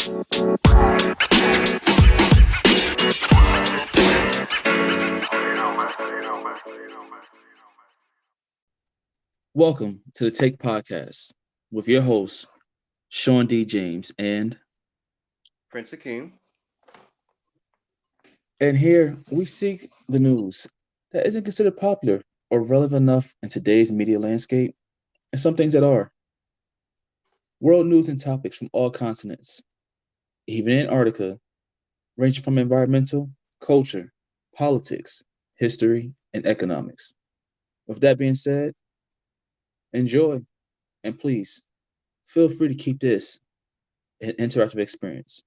Welcome to the Take Podcast with your hosts, Sean D. James, Prince Akeem. and here we seek the news that isn't considered popular or relevant enough in today's media landscape, and some things that are. World news and topics from all continents, even Antarctica, ranging from environmental, culture, politics, history, and economics. With that being said, enjoy, and please feel free to keep this an interactive experience.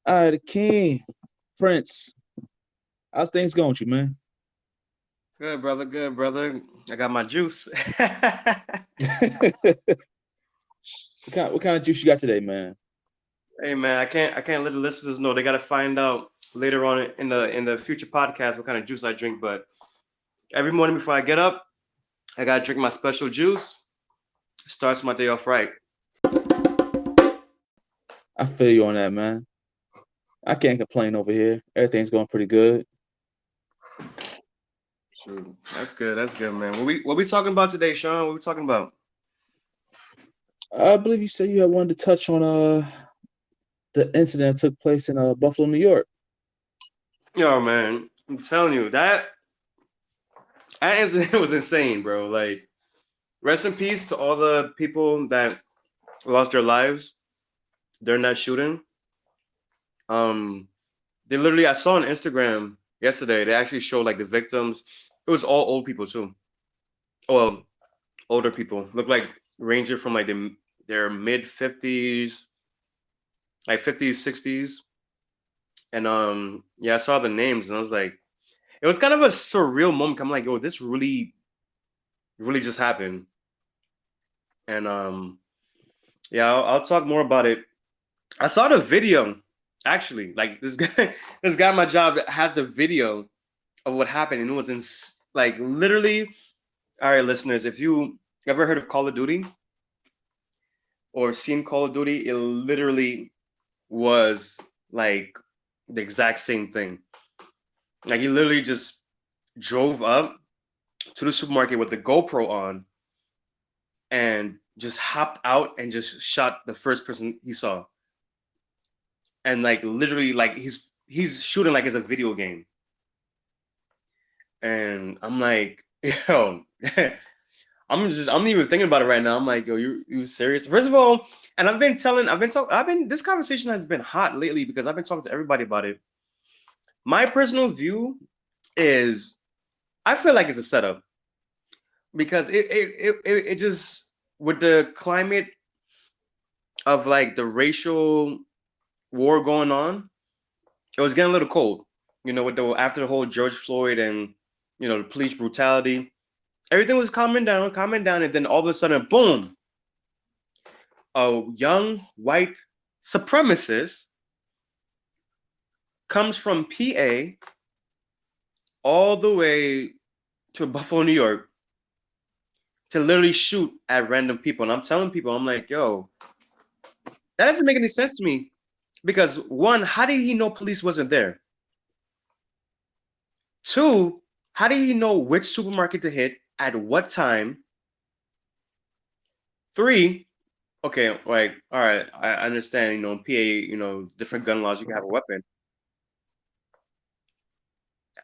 All right, King, Prince, how's things going with you, man? Good brother, good brother. I got my juice. What kind of juice you got today, man? Hey man, I can't let the listeners know. They gotta find out later on in the future podcast what kind of juice I drink. But every morning before I get up, I gotta drink my special juice. Starts my day off right. I feel you on that, man. I can't complain over here. Everything's going pretty good. True. That's good. That's good, man. What we talking about today, Sean? What we talking about? I believe you said you had wanted to touch on the incident that took place in Buffalo, New York. Yo, man, I'm telling you that incident was insane, bro. Like, rest in peace to all the people that lost their lives during that shooting. Um, they literally, I saw on Instagram yesterday. They actually showed like the victims. It was all old people too. Well, older people look like ranging from like their mid 50s, like 50s, 60s, and yeah, I saw the names and I was like, it was kind of a surreal moment. I'm like, yo, this really just happened, and yeah, I'll talk more about it. I saw the video actually. Like this guy, this guy at my job has the video of what happened, and it was like literally. All right, listeners, if you ever heard of Call of Duty or seen Call of Duty, it literally was like the exact same thing. Like he literally just drove up to the supermarket with the GoPro on and just hopped out and just shot the first person he saw. And like literally like he's shooting like it's a video game. And I'm like, yo, I'm even thinking about it right now. I'm like, yo, you serious? First of all, and this conversation has been hot lately because I've been talking to everybody about it. My personal view is I feel like it's a setup because it just with the climate of like the racial war going on, it was getting a little cold. You know, with the after the whole George Floyd and the police brutality, everything was calming down, and then all of a sudden, boom, a young white supremacist comes from PA all the way to Buffalo, New York, to literally shoot at random people. And I'm telling people, I'm like, yo, that doesn't make any sense to me. Because one, how did he know police wasn't there? Two, how did he know which supermarket to hit at what time? Three, okay, like, all right, I understand, in PA, different gun laws, you can have a weapon.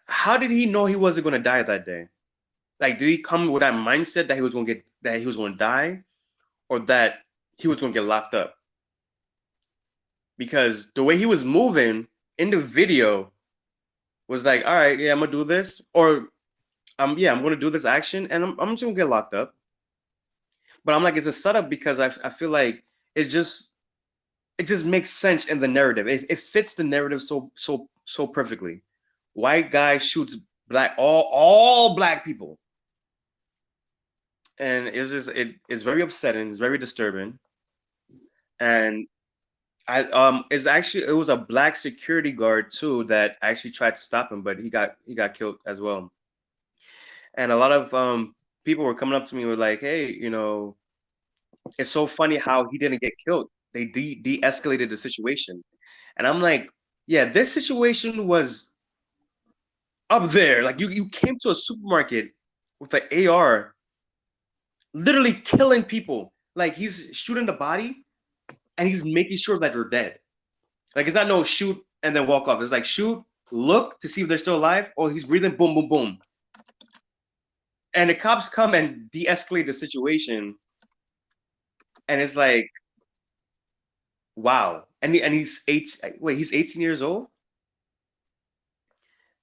How did he know he wasn't going to die that day? Like, did he come with that mindset that he was going to die, or that he was going to get locked up? Because the way he was moving in the video was like, all right, yeah, I'm gonna do this, or I'm gonna do this action, and I'm just gonna get locked up. But I'm like, it's a setup because I feel like it just makes sense in the narrative. It fits the narrative so perfectly. White guy shoots black all black people, and it's very upsetting. It's very disturbing, and it was a black security guard too that actually tried to stop him, but he got killed as well. And a lot of people were coming up to me with like, hey, it's so funny how he didn't get killed. they de-escalated the situation. And I'm like, yeah, this situation was up there. Like you came to a supermarket with an AR, literally killing people. Like he's shooting the body and he's making sure that they're dead. Like it's not no shoot and then walk off. It's like shoot, look to see if they're still alive. Oh, he's breathing, boom, boom, boom. And the cops come and de-escalate the situation. And it's like, wow. And he's eight. Wait, he's 18 years old.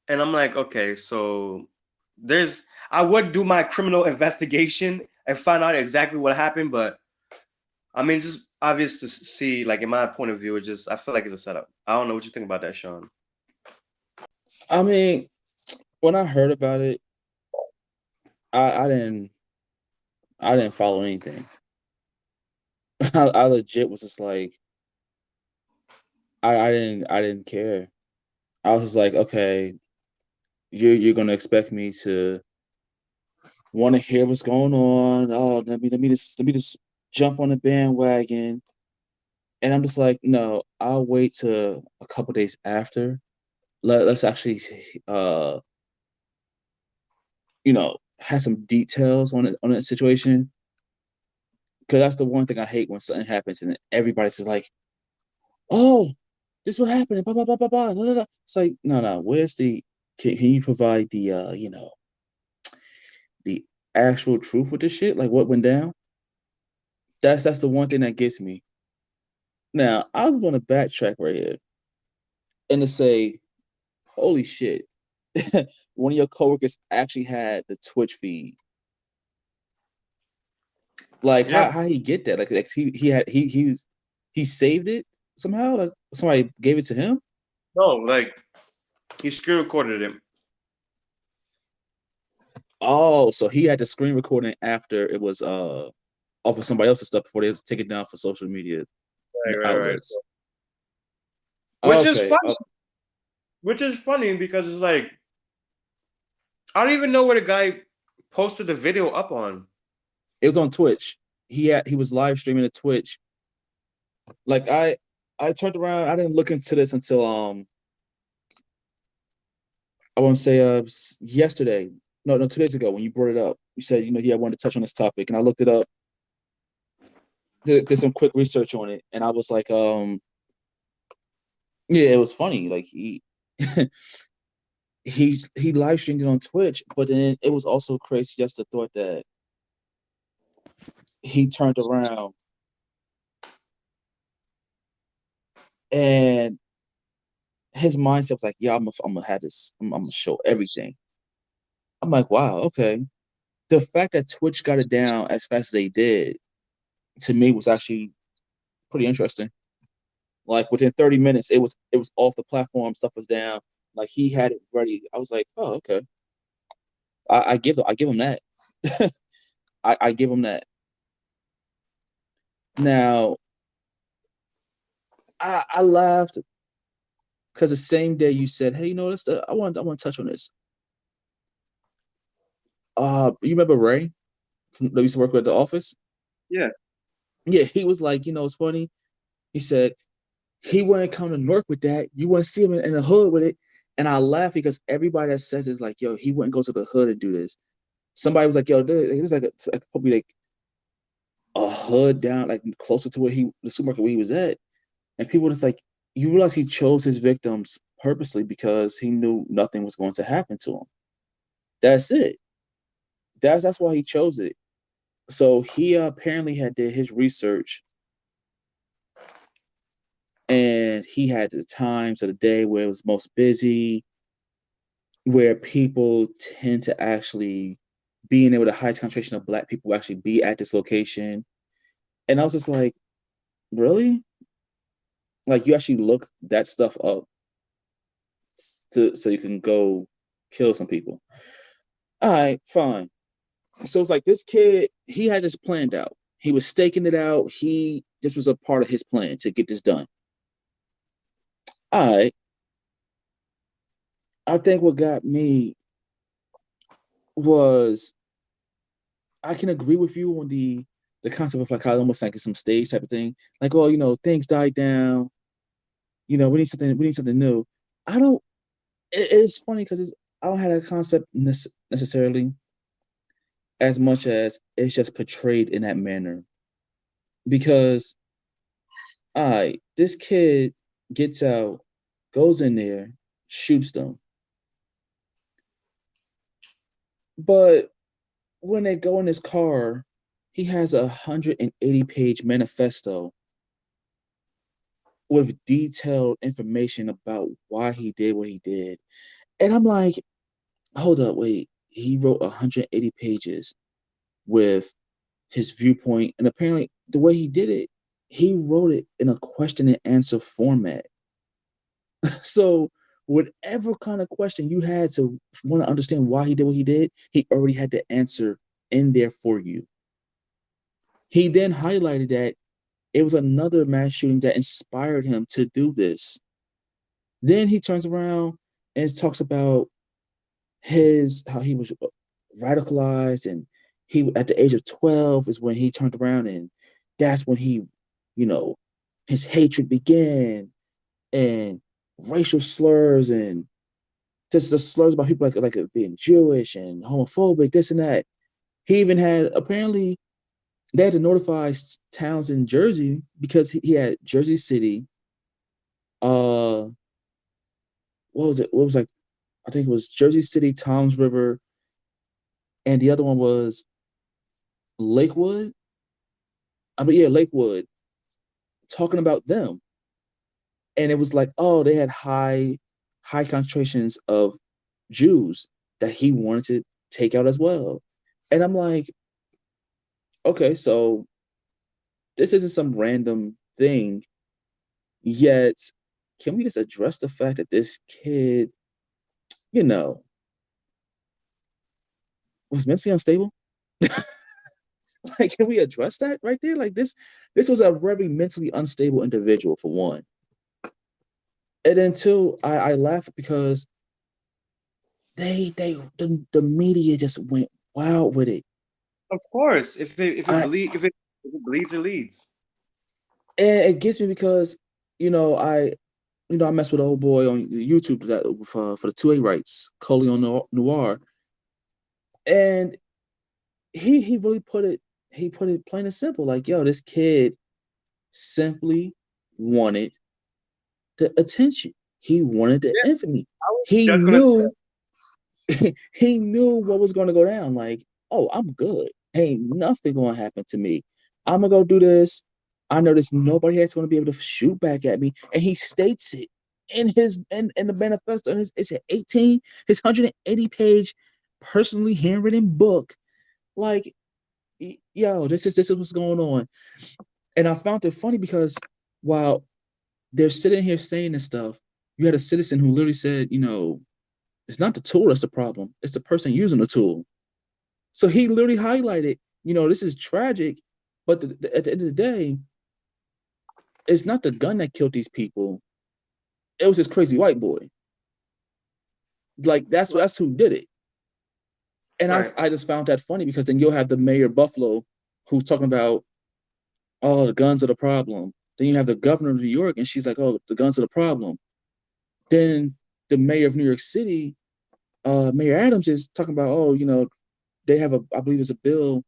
And I'm like, okay, so there's. I would do my criminal investigation and find out exactly what happened, but I mean, just obvious to see. Like in my point of view, it just I feel like it's a setup. I don't know what you think about that, Sean. I mean, when I heard about it, I didn't follow anything. I legit was just like I didn't care. I was just like, okay, you're gonna expect me to want to hear what's going on. Oh, let me just jump on the bandwagon. And I'm just like, no, I'll wait to a couple days after. Let's actually uh have some details on the situation. Because that's the one thing I hate when something happens and everybody's just like, oh, this what happened, blah blah blah blah blah. No, no, no. It's like, no, no, where's the can you provide the the actual truth with this shit? Like what went down? That's the one thing that gets me. Now, I was gonna backtrack right here and to say, holy shit, one of your coworkers actually had the Twitch feed. Like Yeah, how he get that? Like he had he saved it somehow? Like somebody gave it to him? no, like he screen recorded him. Oh, so he had the screen recording after it was off of somebody else's stuff before they take it down for social media Right, right, right. outlets. Which is Okay. funny. Which is funny because it's like I don't even know where the guy posted the video up on. It was on Twitch. He was live streaming to Twitch. Like I turned around, I didn't look into this until I want to say yesterday. No, no, 2 days ago when you brought it up. You said, I wanted to touch on this topic. And I looked it up, did some quick research on it, and I was like, yeah, it was funny. Like he live streamed it on Twitch, but then it was also crazy just the thought that he turned around and his mindset was like, yeah, I'm gonna have this, I'm gonna show everything. I'm like, wow, okay. The fact that Twitch got it down as fast as they did to me was actually pretty interesting. Like within 30 minutes, it was off the platform, stuff was down. Like he had it ready. I was like, oh, okay. I give him that. I give him that. Now I laughed because the same day you said, hey, I want to touch on this. You remember Ray that used to work with at the office? Yeah. Yeah, he was like, it's funny. He said he wouldn't come to Newark with that. You wouldn't see him in the hood with it. And I laugh because everybody that says is like, yo, he wouldn't go to the hood and do this. Somebody was like, yo, there's like probably like a hood down, like closer to where the supermarket where he was at. And people was like, you realize he chose his victims purposely because he knew nothing was going to happen to him. That's it. That's why he chose it. So he apparently had did his research, and he had the times of the day where it was most busy, where people tend to actually being able to highest concentration of black people actually be at this location. And I was just like, really? Like you actually look that stuff up so you can go kill some people. All right, fine. So it's like this kid, he had this planned out. He was staking it out. This was a part of his plan to get this done. All right. I think what got me was I can agree with you on the the concept of like how almost like some stage type of thing. Like, oh, things died down. We need something new. I don't. It's funny because I don't have that concept necessarily as much as it's just portrayed in that manner. Because this kid gets out, goes in there, shoots them, but when they go in his car, he has 180-page manifesto with detailed information about why he did what he did. And I'm like, hold up, wait. He wrote 180 pages with his viewpoint. And apparently, the way he did it, he wrote it in a question and answer format. So, whatever kind of question you had to want to understand why he did what he did, he already had the answer in there for you. He then highlighted that it was another mass shooting that inspired him to do this. Then he turns around and talks about how he was radicalized, and he at the age of 12 is when he turned around, and that's when he, you know, his hatred began, and racial slurs and just the slurs about people like being Jewish and homophobic, this and that. He even had apparently they had to notify towns in Jersey because he had Jersey City. What was it? What was like? I think it was Jersey City, Toms River, and the other one was Lakewood. I mean, yeah, Lakewood. Talking about them, and it was like, oh, they had high concentrations of Jews that he wanted to take out as well. And I'm like, okay, so this isn't some random thing, yet can we just address the fact that this kid, you know, was mentally unstable? Like, can we address that right there? Like this was a very mentally unstable individual for one. And then two, I laugh because the media just went wild with it. Of course, I if it bleeds, it leads. and it gets me because I mess with an old boy on YouTube that for the 2A rights, Coleon Noir, and he really put it plain and simple. Like, yo, this kid simply wanted the attention. He wanted the Yeah, infamy. I was He just gonna say knew that. he knew what was going to go down. Like, oh, I'm good. Ain't nothing going to happen to me. I'm gonna go do this. I know there's nobody that's going to be able to shoot back at me, and he states it in the manifesto. And it's an his 180-page personally handwritten book. Like, yo, this is what's going on. And I found it funny because while they're sitting here saying this stuff, you had a citizen who literally said, it's not the tool that's the problem, it's the person using the tool. So he literally highlighted, this is tragic, but at the end of the day, it's not the gun that killed these people. It was this crazy white boy. Like that's who did it. And I Right. I just found that funny because then you'll have the mayor of Buffalo who's talking about, oh, the guns are the problem. Then you have the governor of New York and she's like, oh, the guns are the problem. Then the mayor of New York City, Mayor Adams, is talking about, oh, they have I believe it's a bill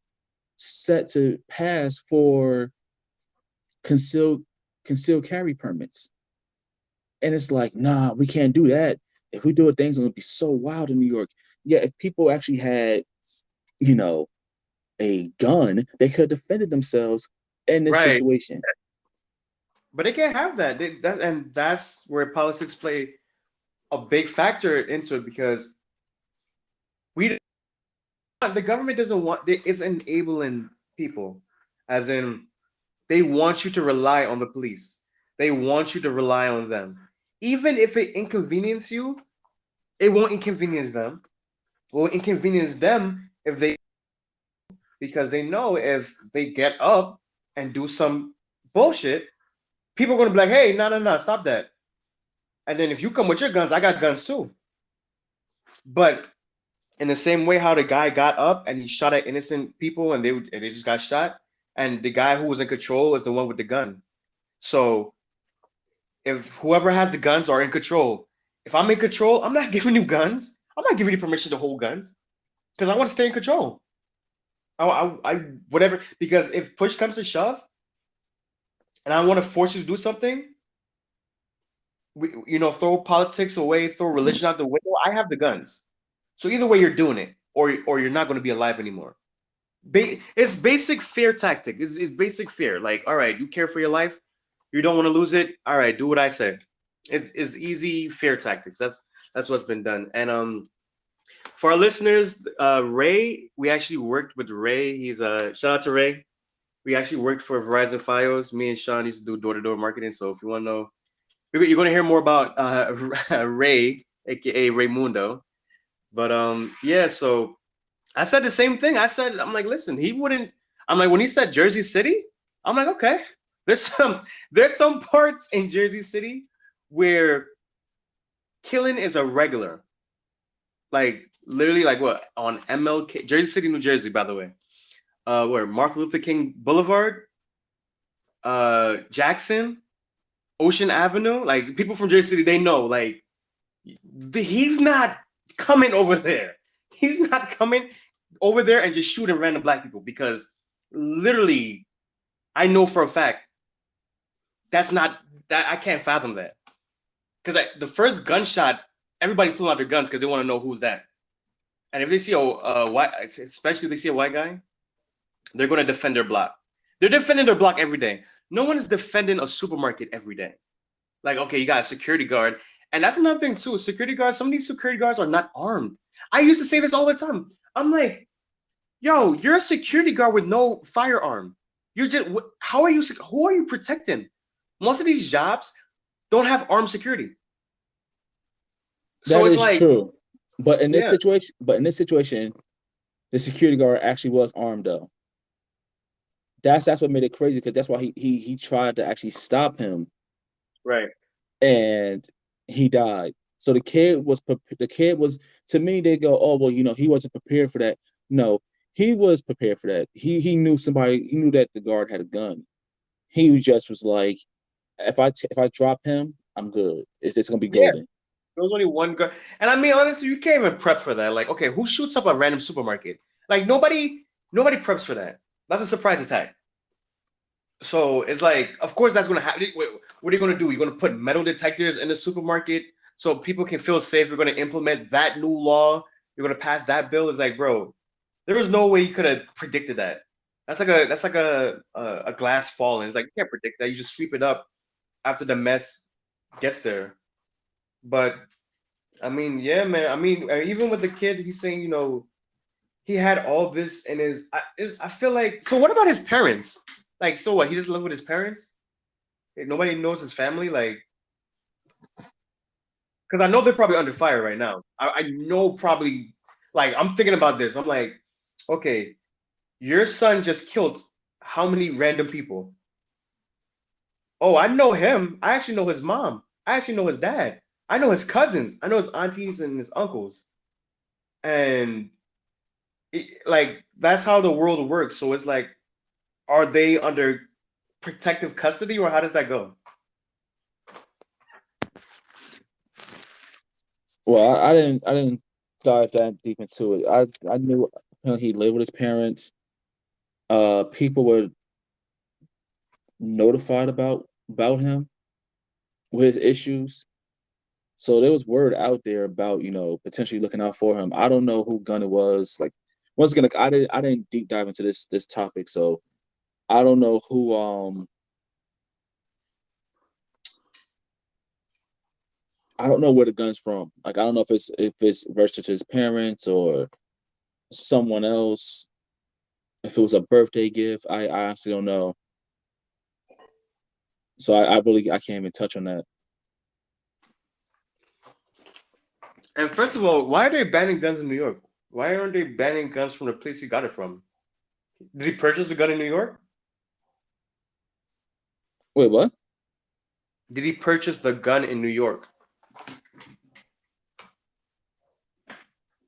set to pass for concealed concealed carry permits. And it's like, nah, we can't do that. If we do it, things are gonna be so wild in New York. Yeah, if people actually had, you know, a gun, they could have defended themselves in this Right. situation. But they can't have that. And that's where politics play a big factor into it because we the government doesn't want it's enabling people, as in they want you to rely on the police. They want you to rely on them. Even if it inconvenience you, it won't inconvenience them. It will inconvenience them if they because they know if they get up and do some bullshit, people are gonna be like, hey, no, no, no, stop that. And then if you come with your guns, I got guns too. But in the same way how the guy got up and he shot at innocent people and they just got shot, and the guy who was in control is the one with the gun. So if whoever has the guns are in control, if I'm in control, I'm not giving you guns. I'm not giving you permission to hold guns because I want to stay in control. I whatever, because if push comes to shove and I want to force you to do something, throw politics away, throw religion out the window. I have the guns, so either way, you're doing it, or you're not going to be alive anymore. It's basic fear tactic. It's basic fear. Like, all right, you care for your life, you don't want to lose it. All right, do what I say. It's easy fear tactics. That's what's been done. And for our listeners, Ray, we actually worked with Ray. He's a shout out to Ray. We actually worked for Verizon Fios. Me and Sean used to do door-to-door marketing. So if you want to know, you're going to hear more about Ray, aka Raymundo. But yeah, so I said the same thing. I'm like, listen, he wouldn't. I'm like, when he said Jersey City, I'm like, okay, there's some parts in Jersey City where killing is a regular. Like literally, like what on MLK, Jersey City, New Jersey, by the way. Where Martin Luther King Boulevard, Jackson, Ocean Avenue. Like people from Jersey City, they know. Like he's not coming over there. He's not coming over there and just shooting random black people, because literally, I know for a fact that's not that. I can't fathom that, because the first gunshot, everybody's pulling out their guns because they want to know who's that. And if they see a white, especially if they see a white guy, they're going to defend their block. They're defending their block every day. No one is defending a supermarket every day. Like, okay, you got a security guard. And that's another thing too. Security guards, some of these security guards are not armed. I used to say this all the time. I'm like, yo, you're a security guard with no firearm. You're just, who are you protecting? Most of these jobs don't have armed security. So that is like, true. But in this situation, the security guard actually was armed though. That's what made it crazy, because that's why he tried to actually stop him. Right. And he died. So the kid was to me, they go, oh well, he wasn't prepared for that. No, he was prepared for that. He knew that the guard had a gun. He just was like, if I drop him, I'm good. It's gonna be golden. There was only one guard. And I mean, honestly, you can't even prep for that. Like, okay, who shoots up a random supermarket? Like nobody preps for that. That's a surprise attack. So it's like, of course that's gonna happen. What are you gonna do? You're gonna put metal detectors in the supermarket so people can feel safe. You're gonna implement that new law. You're gonna pass that bill. It's like, bro, there was no way you could have predicted that. That's like a glass falling. It's like, you can't predict that. You just sweep it up after the mess gets there. But I mean, yeah, man. I mean, even with the kid, he's saying, he had all this in his. I feel like. So what about his parents? Like, so what? He just lived with his parents? Nobody knows his family? Like, because I know they're probably under fire right now. I know probably, like, I'm thinking about this. I'm like, okay, your son just killed how many random people? Oh, I know him. I actually know his mom. I actually know his dad. I know his cousins. I know his aunties and his uncles. And, like, that's how the world works. So it's like, are they under protective custody, or how does that go? Well, I didn't dive that deep into it. I knew he lived with his parents. People were notified about him with his issues. So there was word out there about, potentially looking out for him. I don't know who gun it was. Like, once again, I didn't deep dive into this topic, so I don't know who I don't know where the gun's from. Like, I don't know if it's registered to his parents or someone else. If it was a birthday gift, I honestly don't know. So I can't even touch on that. And first of all, why are they banning guns in New York? Why aren't they banning guns from the place he got it from? Did he purchase the gun in New York? Wait, what? Did he purchase the gun in New York?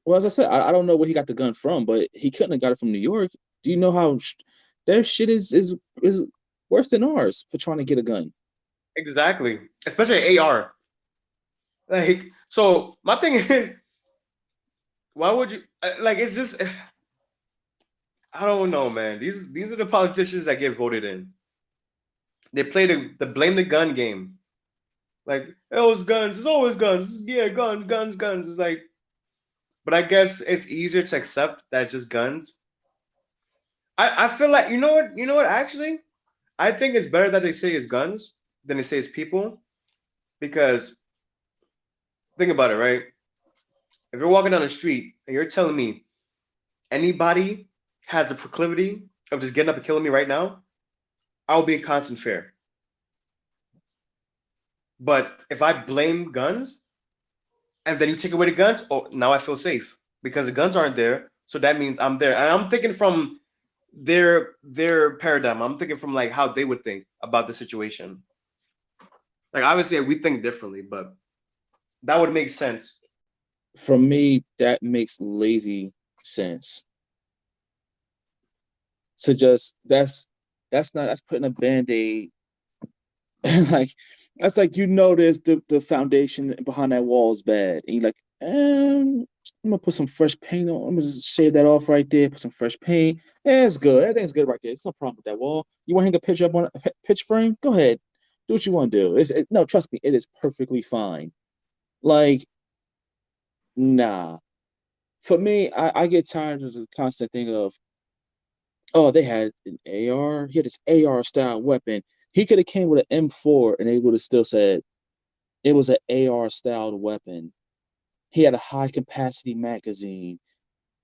Well, as I said, I don't know where he got the gun from, but he couldn't have got it from New York. Do you know how their shit is worse than ours for trying to get a gun. Exactly. Especially AR. Like, so my thing is, why would you like? It's just I don't know, man. These are the politicians that get voted in. They play the blame the gun game. Like, oh, it's guns. It's always guns. Yeah, guns, guns, guns. It's like, but I guess it's easier to accept that it's just guns. I feel like you know what actually I think it's better that they say it's guns than they say it's people because think about it, right? If you're walking down the street and you're telling me anybody has the proclivity of just getting up and killing me right now, I'll be in constant fear. But if I blame guns and then you take away the guns, oh, now I feel safe because the guns aren't there. So that means I'm there. And I'm thinking from their paradigm. I'm thinking from like how they would think about the situation. Like obviously we think differently, but that would make sense. For me, that makes lazy sense. To just that's putting a band-aid like that's like there's the foundation behind that wall is bad. And you're like, I'm gonna put some fresh paint on. I'm gonna just shave that off right there, put some fresh paint. Yeah, it's good. Everything's good right there. It's no problem with that wall. You want to hang a picture up on a pitch frame? Go ahead. Do what you want to do. No, trust me, it is perfectly fine. Like, nah. For me, I get tired of the constant thing of, oh, they had an AR. He had this AR style weapon. He could have came with an M4 and they would have still said it was an AR styled weapon. He had a high capacity magazine.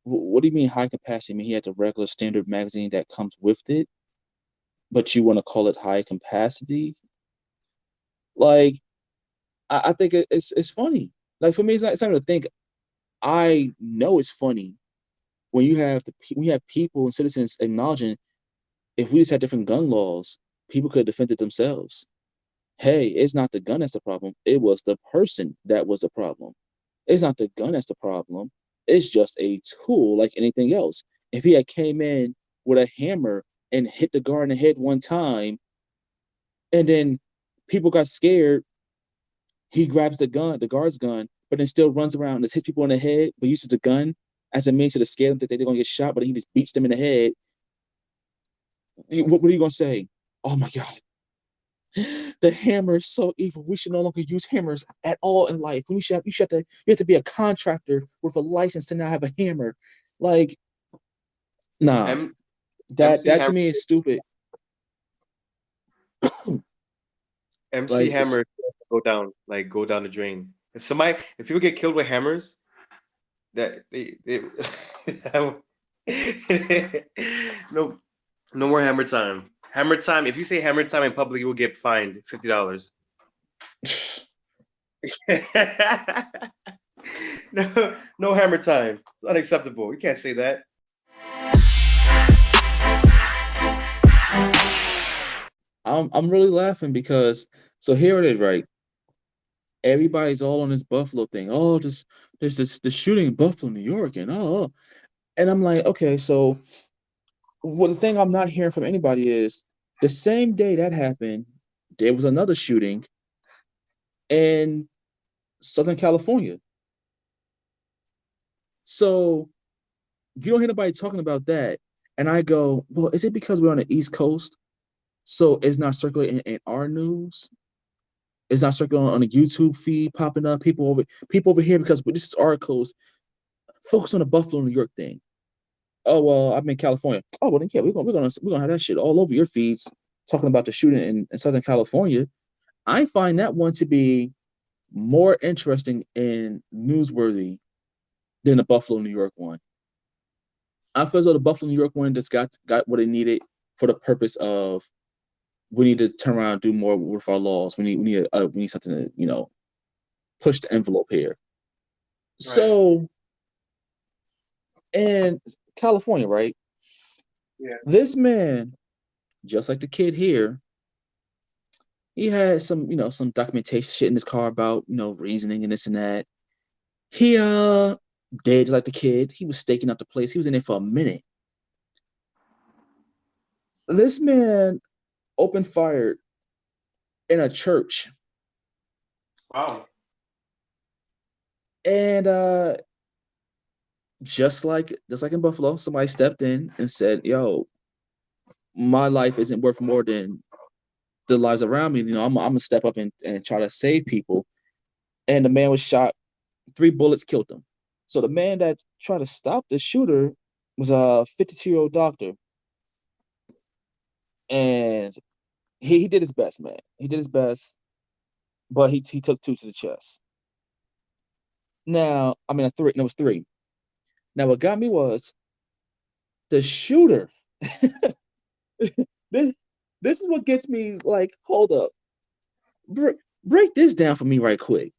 What do you mean high capacity? I mean he had the regular standard magazine that comes with it, but you want to call it high capacity? Like I think it's funny. Like for me, it's not even to think. I know it's funny when we have people and citizens acknowledging if we just had different gun laws, people could have defended themselves. Hey, it's not the gun that's the problem. It was the person that was the problem. It's not the gun that's the problem. It's just a tool like anything else. If he had came in with a hammer and hit the guard in the head one time, and then people got scared, he grabs the gun, the guard's gun, but then still runs around and just hits people in the head, but uses the gun as a means to scare them that they're gonna get shot, but he just beats them in the head. What are you gonna say? Oh my god, the hammer is so evil. We should no longer use hammers at all in life. You have to be a contractor with a license to now have a hammer. Like, nah, M- MC that to Hammer, me is stupid. MC Like, Hammer go down the drain. If people get killed with hammers, that no no more hammer time. Hammer time. If you say hammer time in public, you will get fined $50. No hammer time. It's unacceptable. You can't say that. I'm really laughing because so here it is, right? Everybody's all on this Buffalo thing. Oh, there's this shooting in Buffalo, New York, and and I'm like, okay, so the thing I'm not hearing from anybody is the same day that happened, there was another shooting in Southern California. So you don't hear nobody talking about that. And I go, well, is it because we're on the East Coast? So it's not circulating in our news? It's not circulating on a YouTube feed popping up. People over here because this is our coast. Focus on the Buffalo, New York thing. Oh well, I'm in California. Oh well, then yeah, we're gonna have that shit all over your feeds talking about the shooting in Southern California. I find that one to be more interesting and newsworthy than the Buffalo, New York one. I feel as though the Buffalo, New York one just got what it needed for the purpose of we need to turn around and do more with our laws. We need something to push the envelope here. Right. So in California, right? Yeah. This man, just like the kid here, he had some documentation shit in his car about reasoning and this and that. He dead just like the kid. He was staking out the place. He was in there for a minute. This man opened fire in a church, Wow. and just like in Buffalo, somebody stepped in and said, "Yo, my life isn't worth more than the lives around me. I'm gonna step up and try to save people." And the man was shot. 3 bullets killed him. So the man that tried to stop the shooter was a 52-year-old doctor, and he did his best, man. He did his best, but he took two to the chest. Now, I mean, a three. No, it was three. Now, what got me was the shooter. this this is what gets me like, hold up, break this down for me right quick.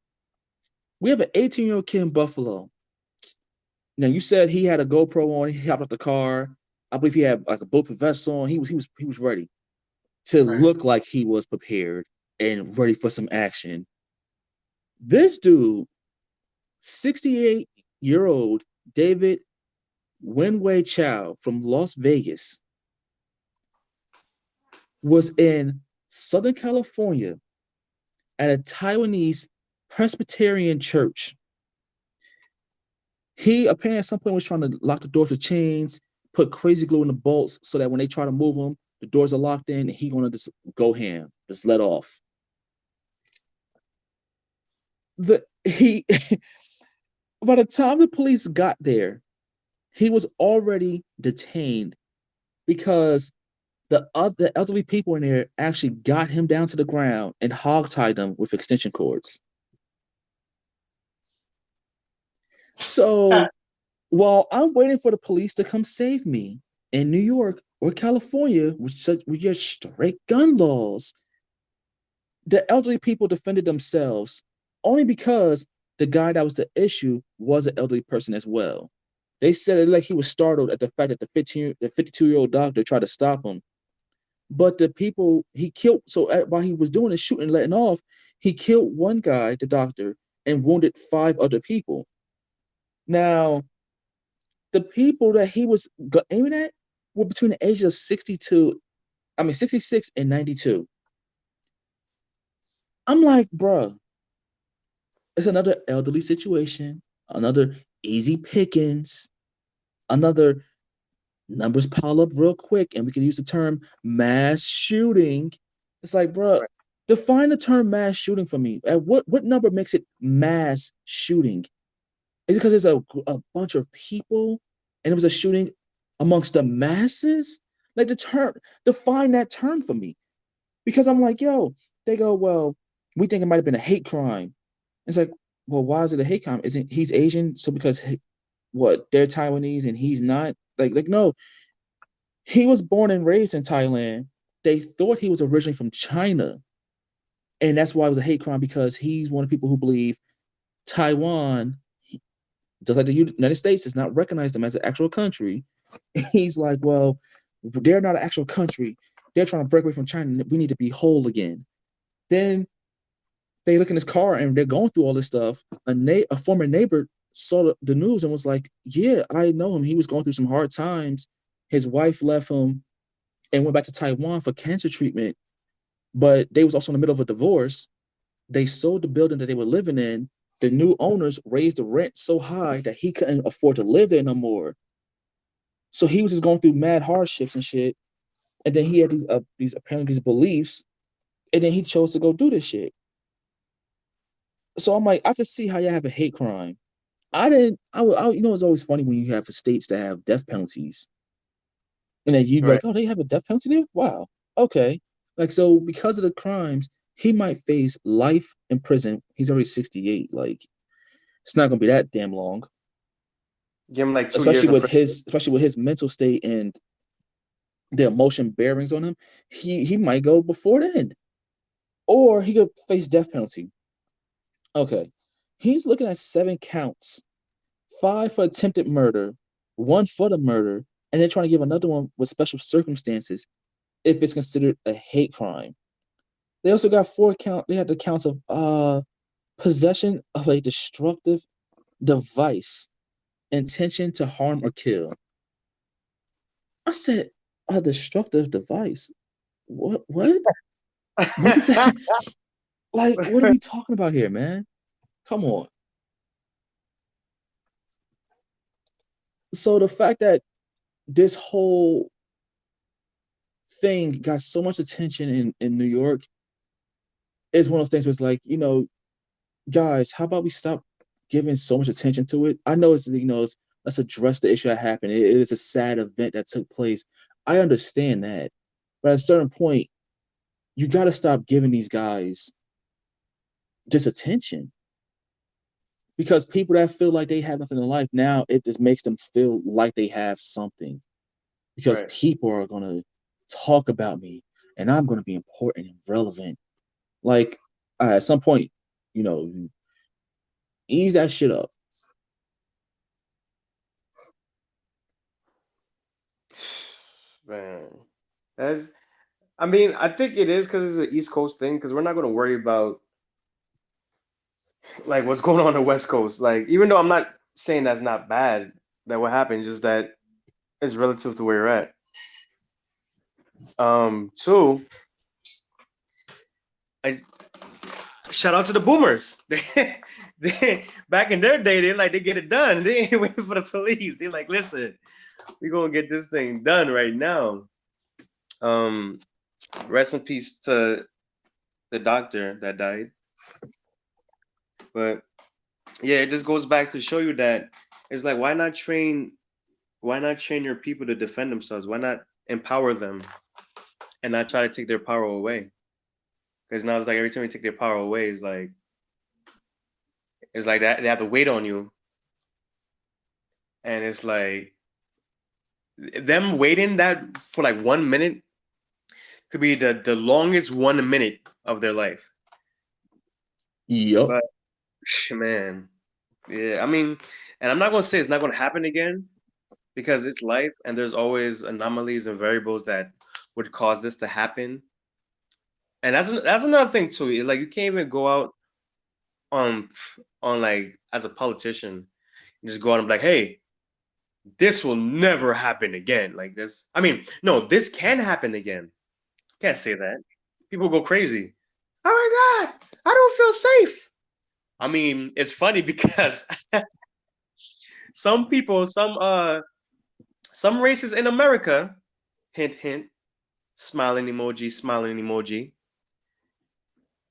We have an 18-year-old kid in Buffalo. Now, you said he had a GoPro on. He hopped out the car. I believe he had like a bulletproof vest on. He was ready to Right. look like he was prepared and ready for some action. This dude, 68-year-old David Wenwei Chow from Las Vegas, was in Southern California at a Taiwanese Presbyterian church. He apparently at some point was trying to lock the doors with chains, put crazy glue in the bolts so that when they try to move them, the doors are locked in and he gonna just go ham, just let off. The he By the time the police got there, he was already detained because the elderly people in there actually got him down to the ground and hogtied him with extension cords. So while I'm waiting for the police to come save me in New York or California with your straight gun laws, the elderly people defended themselves only because the guy that was the issue was an elderly person as well. They said it like he was startled at the fact that the 52-year-old doctor tried to stop him. But the people he killed, so while he was doing his shooting and letting off, he killed one guy, the doctor, and wounded 5 other people. Now, the people that he was aiming at were between the ages of 66 and 92. I'm like, bruh, it's another elderly situation, another easy pickings, another numbers pile up real quick, and we can use the term mass shooting. It's like, bruh, Right. define the term mass shooting for me. At what number makes it mass shooting? Is it because there's a bunch of people and it was a shooting amongst the masses? Like the term, define that term for me. Because I'm like, yo, they go, well, we think it might have been a hate crime. It's like, well, why is it a hate crime? Isn't he's Asian? So because what they're Taiwanese and he's not? Like no, he was born and raised in Thailand. They thought he was originally from China. And that's why it was a hate crime because he's one of the people who believe Taiwan, just like the United States, does not recognize them as an actual country. He's like, well, they're not an actual country. They're trying to break away from China. We need to be whole again. Then they look in his car and they're going through all this stuff. A former neighbor saw the news and was like, yeah, I know him. He was going through some hard times. His wife left him and went back to Taiwan for cancer treatment, but they was also in the middle of a divorce. They sold the building that they were living in. The new owners raised the rent so high that he couldn't afford to live there no more. So he was just going through mad hardships and shit. And then he had these apparently these beliefs, and then he chose to go do this shit. So I'm like, I could see how you have a hate crime. I didn't. It's always funny when you have states that have death penalties, and then you'd be like, Right. oh, they have a death penalty there. Wow, okay. Like so, because of the crimes, he might face life in prison. He's already 68. Like it's not gonna be that damn long, Give him like 2 years especially in with prison. his mental state and the emotion bearings on him. He might go before then, or he could face death penalty. Okay, he's looking at 7 counts, 5 for attempted murder, 1 for the murder, and they're trying to give another one with special circumstances if it's considered a hate crime. They also got 4 count. They had the counts of possession of a destructive device, intention to harm or kill. I said, A destructive device. What? What? What is that? Like, what are we talking about here, man? Come on. So the fact that this whole thing got so much attention in New York is one of those things where it's like, guys, how about we stop giving so much attention to it? I know let's address the issue that happened. It is a sad event that took place. I understand that. But at a certain point, you got to stop giving these guys just attention. Because people that feel like they have nothing in life now, it just makes them feel like they have something. Because Right. people are going to talk about me and I'm going to be important and relevant. Like, at some point, ease that shit up. Man, that's. I mean, I think it is because it's an East Coast thing. Because we're not going to worry about like what's going on the West Coast. Like, even though I'm not saying that's not bad, that what happened, just that it's relative to where you're at. Two, I shout out to the boomers. They back in their day, they get it done. They ain't waiting for the police. They like, listen, we're gonna get this thing done right now. Um, rest in peace to the doctor that died. But yeah, it just goes back to show you that it's like why not train your people to defend themselves? Why not empower them and not try to take their power away? Because now it's like every time you take their power away, it's like that they have to wait on you. And it's like them waiting that for like 1 minute could be the longest 1 minute of their life. Yep. But man, yeah, I mean, and I'm not gonna say it's not gonna happen again because it's life and there's always anomalies and variables that would cause this to happen. And that's another thing too. Like you can't even go out on like as a politician and just go out and be like, hey, this will never happen again. Like this. I mean, no, this can happen again. Can't say that. People go crazy. Oh my god, I don't feel safe. I mean, it's funny because some people, some races in America, hint hint, smiling emoji.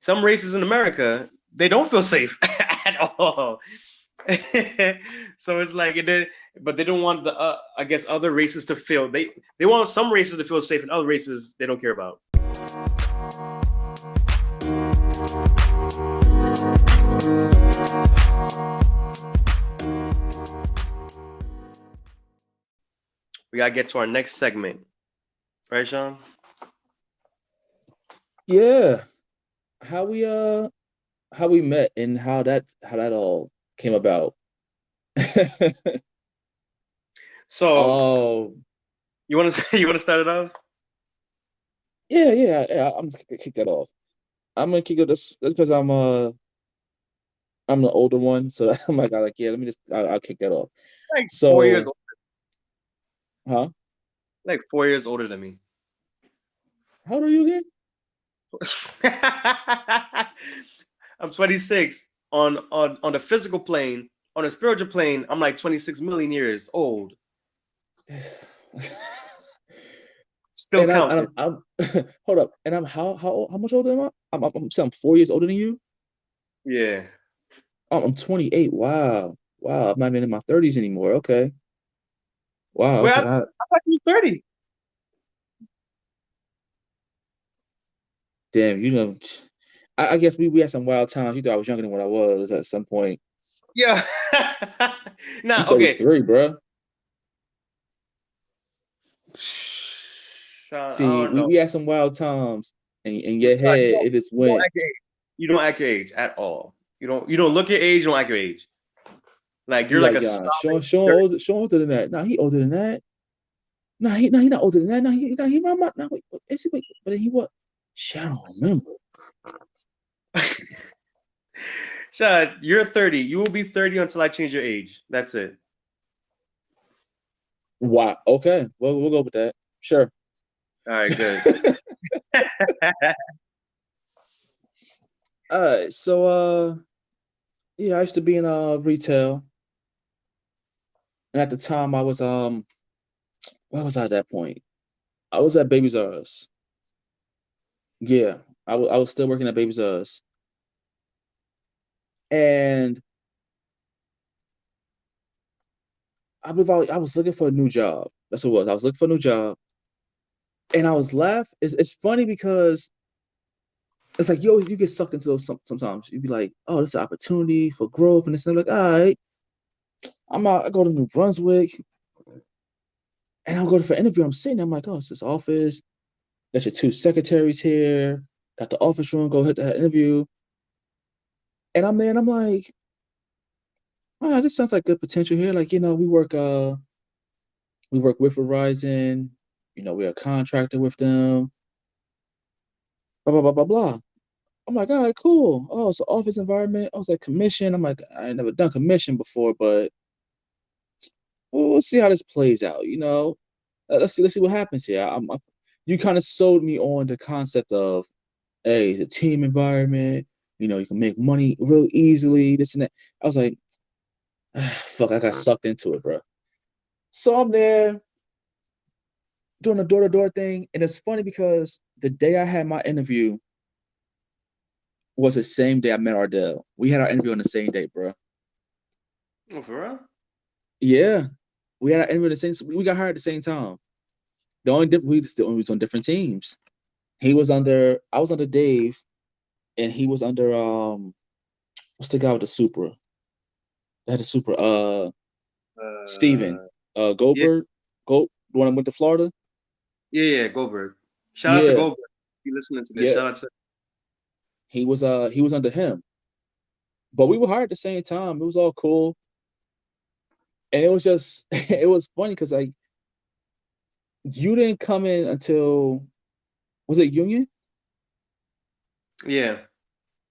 Some races in America, they don't feel safe at all. So it's like but they don't want the I guess other races to feel they want some races to feel safe and other races they don't care about. We gotta get to our next segment, right, Sean? Yeah. How we met and how that all came about. So Oh, you want to you want to start it off? yeah. I'm gonna kick that off. I'm gonna kick it this because I'm the older one, so I'm like yeah. Let me just I'll kick that off. Like 4 years, So, huh? like 4 years older than me. How old are you again? I'm 26 on the physical plane. On a spiritual plane, I'm like 26 million years old. Still And counting. I'm hold up. And I'm how much older am I? I'm 4 years older than you. Yeah. I'm 28. Wow. I'm not even in my 30s anymore. Okay. Wow. Well, Okay. I thought you were 30. Damn. I guess we had some wild times. You thought I was younger than what I was at some point. Yeah. I'm Nah, okay. 33, bro. I See, don't know. we had some wild times, and in your Sorry, head, it just you don't went. act your age. You don't act your age at all. You don't look your age, you don't act your age. Like You you're like like, a yeah, solid Sean 30. older than that. Nah, he older than that. Nah, he not older than that. He nah, wait, is he, wait, but then he what? Shit, I don't remember. Shad, you're 30. You will be 30 until I change your age. That's it. Wow. Okay. Well, we'll go with that. Sure. All right, good. So yeah, I used to be in retail, and at the time I was where was I at that point? I was at Babies R Us. Yeah, I was still working at Babies R Us, and I was looking for a new job. That's what it was. I was looking for a new job, and I was laughing. It's funny because it's like you get sucked into those sometimes. You'd be like, oh, this is an opportunity for growth, and it's like, all right, I'm out. I go to New Brunswick, and I'll go for an interview. I'm sitting there, I'm like, oh, it's this office. Got your two secretaries here. Got the office room. Go hit that interview, and I'm there, and I'm like, oh, this sounds like good potential here. Like, we work with Verizon. We're a contractor with them. Blah blah blah blah blah. I'm like, all right, cool. Oh, so office environment. I was like, commission. I'm like, I ain't never done commission before, but we'll see how this plays out. Let's see what happens here. You kind of sold me on the concept of, hey, it's a team environment. You can make money real easily. This and that. I was like, fuck, I got sucked into it, bro. So I'm there doing the door to door thing, and it's funny because the day I had my interview was the same day I met Ardell. We had our interview on the same day, bro. Oh, for real? Yeah, we had our interview the same. We got hired at the same time. The only difference we just was on different teams. I was under Dave, and he was under what's the guy with the Supra? They had a Supra. Steven. Uh, yeah, Goldberg. The one that went to Florida. yeah, Goldberg. Shout out to Yeah, Goldberg. If you listening to this, yeah. shout out to. He was under him, but we were hired at the same time. It was all cool, and it was just it was funny because like you didn't come in until, was it Union? Yeah,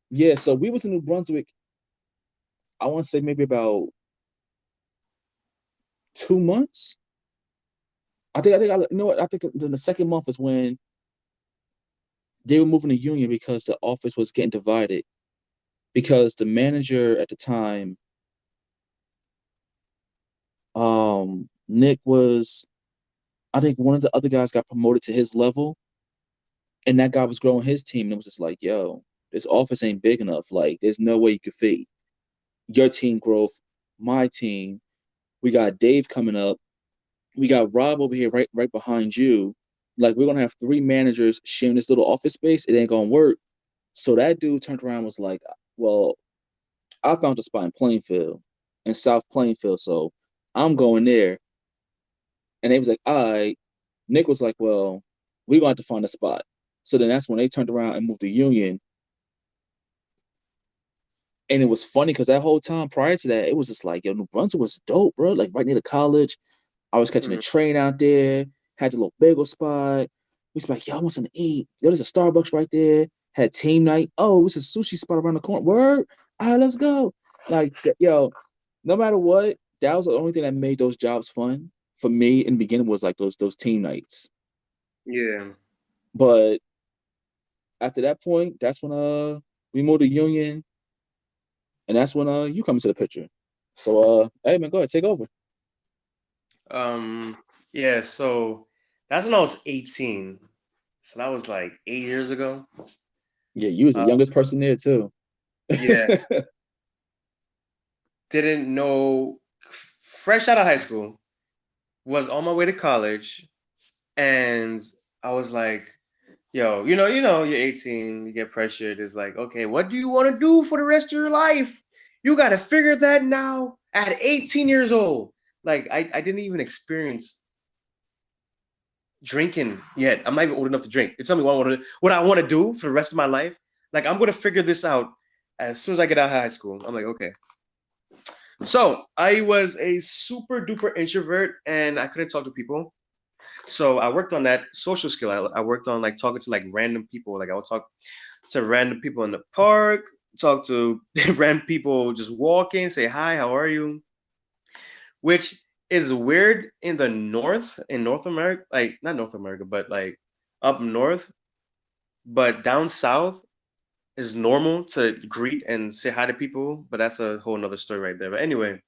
Yeah, so we was in New Brunswick. I want to say maybe about 2 months. I think the second month was when they were moving to Union because the office was getting divided because the manager at the time, Nick was, I think one of the other guys got promoted to his level, and that guy was growing his team, and it was just like, yo, this office ain't big enough. Like, there's no way you could fit your team growth, my team. We got Dave coming up. We got Rob over here right behind you. Like, we're gonna have three managers sharing this little office space. It ain't gonna work. So that dude turned around and was like, well, I found a spot in Plainfield, in South Plainfield. So I'm going there. And they was like, all right. Nick was like, well, we going to have to find a spot. So then that's when they turned around and moved to Union. And it was funny because that whole time prior to that, it was just like, yo, New Brunswick was dope, bro. Like right near the college. I was catching a mhm. train out there, had the little bagel spot. We was like, yo, I want something to eat. Yo, there's a Starbucks right there. Had team night. Oh, it was a sushi spot around the corner. Word. All right, let's go. Like, yo, no matter what, that was the only thing that made those jobs fun for me in the beginning was like those team nights. Yeah. But after that point, that's when we moved to Union, and that's when you come into the picture. So hey man, go ahead, take over. Um. Yeah. So that's when I was 18. So that was like 8 years ago. Yeah, you was the Uh, youngest person there too. yeah. Didn't know. Fresh out of high school, was on my way to college, and I was like, "Yo, you're 18. You get pressured. It's like, okay, what do you want to do for the rest of your life? You got to figure that now at 18 years old." Like, I didn't even experience drinking yet. I'm not even old enough to drink. You tell me what I want to do for the rest of my life. Like, I'm gonna figure this out as soon as I get out of high school. I'm like, okay. So I was a super duper introvert and I couldn't talk to people. So I worked on that social skill. I worked on like talking to like random people. Like I would talk to random people in the park, talk to random people just walking, say hi, how are you? Which is weird in the North, in North America, like not North America, but like up north, but down south is normal to greet and say hi to people, but that's a whole nother story right there. But anyway,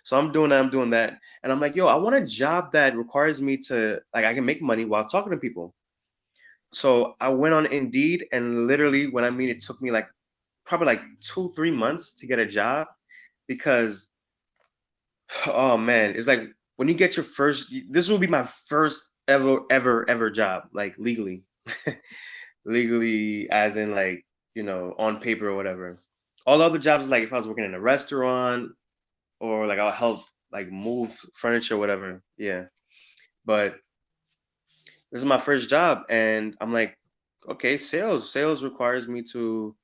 so I'm doing that, and I'm like, yo, I want a job that requires me to like I can make money while talking to people. So I went on Indeed, and literally, when I mean it took me like probably like 2 3 months to get a job because oh man, it's like when you get your first. This will be my first ever job, like legally, legally, as in like on paper or whatever. All the other jobs, like if I was working in a restaurant or like I'll help like move furniture or whatever. Yeah, but this is my first job, and I'm like, okay, sales requires me to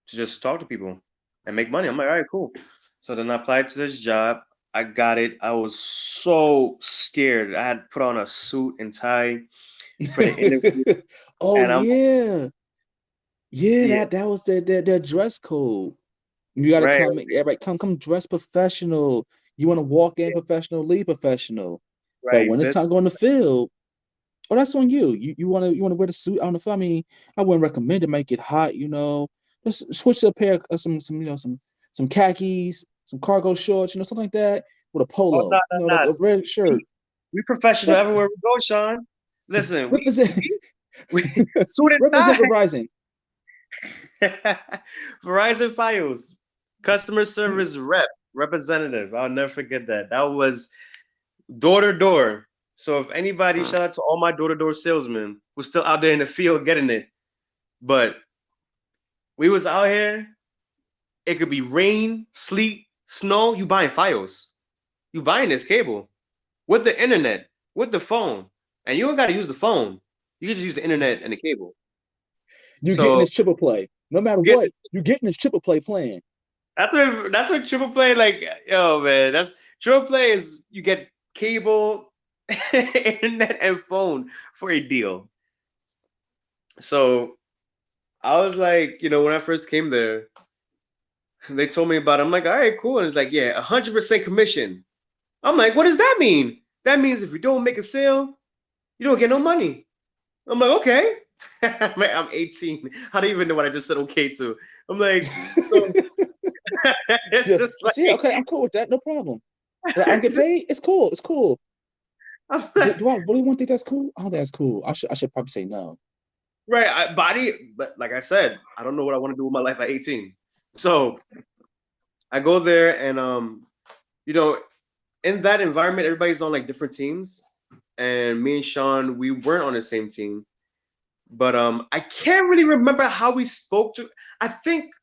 just talk to people and make money. I'm like, all right, cool. So then I applied to this job. I got it. I was so scared. I had put on a suit and tie for the interview, Oh and I'm yeah. Yeah, yeah, that was their dress code. You gotta right, come, everybody come dress professional. You want to walk in professional, leave professional. But right. when it's This time to go in the field, oh, that's on you. You wanna wear the suit on the field. I mean, I wouldn't recommend it. Might get hot, you know. Just switch to a pair of some some khakis, some cargo shorts, something like that, with a oh no polo, no like no. a red We, shirt. we professional Rep, everywhere we go, Sean. Listen, represent we suit and represent tie. Verizon. Verizon Files, customer service representative. I'll never forget that. That was door to door. So if anybody, shout out to all my door to door salesmen who's still out there in the field getting it. But we was out here. It could be rain, sleet, snow. You buying Files. You buying this cable with the internet, with the phone, and you don't got to use the phone. You can just use the internet and the cable. You getting So this triple play. No matter get what, you getting this triple play plan. that's what triple play like. Yo man, that's triple play is you get cable, internet, and phone for a deal. So I was like, when I first came there, they told me about it. I'm like, all right, cool. And it's like, yeah, 100% commission. I'm like, what does that mean? That means if you don't make a sale, you don't get no money. I'm like, okay. I'm 18. I don't even know what I just said okay to. I'm like, so it's Yeah, just see, like, okay, I'm cool with that. No problem. Like, I'm get paid. It's cool. It's cool. I'm Do, like, do I really want to think that's cool? I don't think that's cool. I should probably say no. right, body, but like I said, I don't know what I want to do with my life at 18. So I go there and you know, in that environment, everybody's on like different teams. And me and Sean, we weren't on the same team. But I can't really remember how we spoke to. I think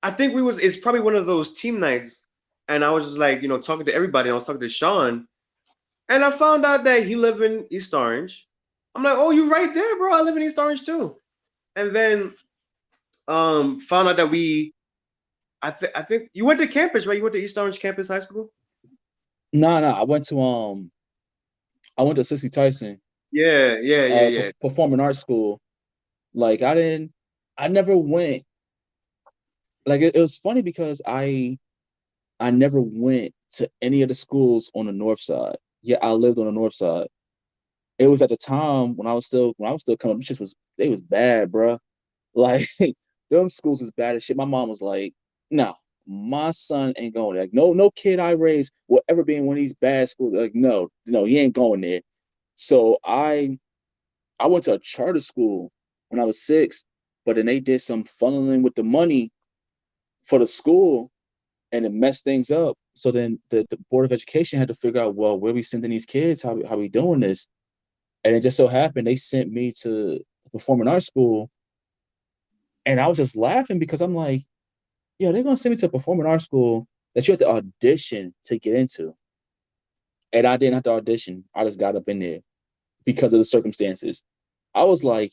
I think we was it's probably one of those team nights, and I was just like talking to everybody. And I was talking to Sean, and I found out that he lived in East Orange. I'm like, oh, you right there, bro. I live in East Orange too. And then found out that I think you went to campus, right? You went to East Orange Campus High School. No, no. I went to Sissy Tyson, Yeah, yeah, yeah, yeah. performing arts school. Like I never went. Like it was funny because I never went to any of the schools on the north side. Yeah, I lived on the north side. It was at the time when I was still coming up, shit was they was bad, bro. Like them schools was bad as shit. My mom was like, "No, my son ain't going there. Like, no kid I raised will ever be in one of these bad schools. Like, no, no, he ain't going there." So I went to a charter school when I was 6, but then they did some funneling with the money for the school, and it messed things up. So then the board of education had to figure out, well, where we sending these kids? How we doing this? And it just so happened they sent me to performing arts school, and I was just laughing because I'm like, yeah, they're gonna send me to a performing arts school that you have to audition to get into. And I didn't have to audition. I just got up in there because of the circumstances. I was like,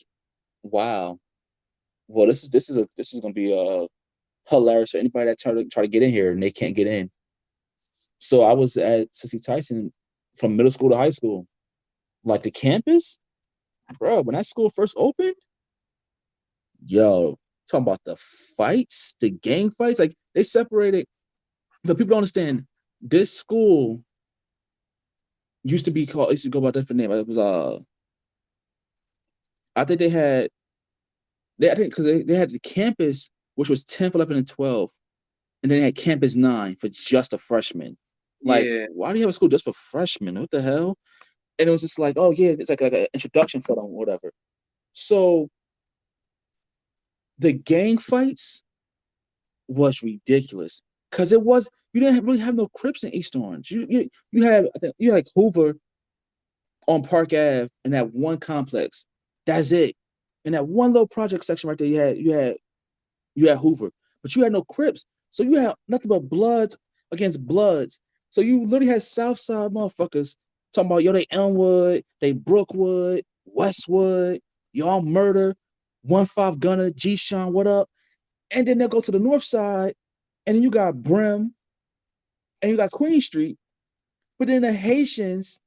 wow, well, this is gonna be hilarious for anybody that try to get in here and they can't get in. So I was at Sissy Tyson from middle school to high school. Like the campus, bro, when that school first opened, yo, talking about the fights, the gang fights, like they separated. The people don't understand. This school used to be called. It used to go by a different name. It was I think I think because they had the campus, which was 10th, 11, and 12, and then they had campus 9 for just a freshman. Like, Yeah. why do you have a school just for freshmen? What the hell? And it was just like, oh yeah, it's like an introduction for them, whatever. So the gang fights was ridiculous because it was you didn't really have no Crips in East Orange. You had I think you had like Hoover on Park Ave in that one complex. That's it. In that one little project section right there, you had Hoover, but you had no Crips. So you had nothing but Bloods against Bloods. So you literally had South Side motherfuckers talking about yo, they Elmwood, they Brookwood, Westwood, y'all murder, 1-5 Gunner, G Sean, what up? And then they'll go to the north side, and then you got Brim, and you got Queen Street. But then the Haitians,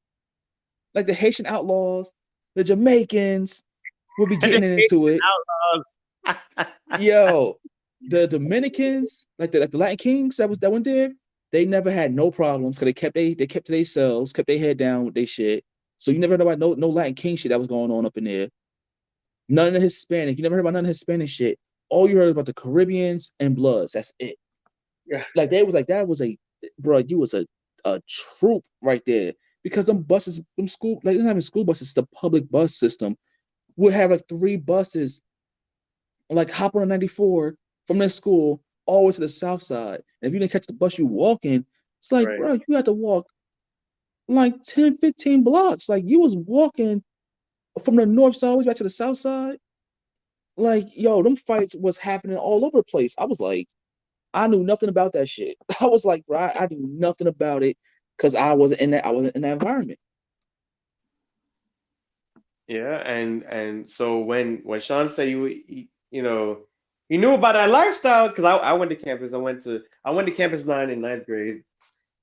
like the Haitian outlaws, the Jamaicans, will be getting into it. Outlaws. Yo, the Dominicans, like the Latin Kings that went there, they never had no problems because they kept to themselves, kept their head down with their shit. So you never heard about no Latin King shit that was going on up in there. None of the Hispanic. You never heard about none of the Hispanic shit. All you heard about the Caribbeans and Bloods. That's it. Yeah. Like they was like that was a bro. You was a troop right there because them buses, them school like they're not even school buses. It's the public bus system. Would have like 3 buses, like hop on a 94 from their school all the way to the south side. And if you didn't catch the bus, you walking. It's like, Right. bro, you had to walk like 10, 15 blocks. Like you was walking from the north side back to the south side. Like, yo, them fights was happening all over the place. I was like, I knew nothing about that shit. I was like, bro, I knew nothing about it because I wasn't in that environment. Yeah, and so when Sean said you know he knew about that lifestyle because I went to campus. I went to campus 9 in ninth grade,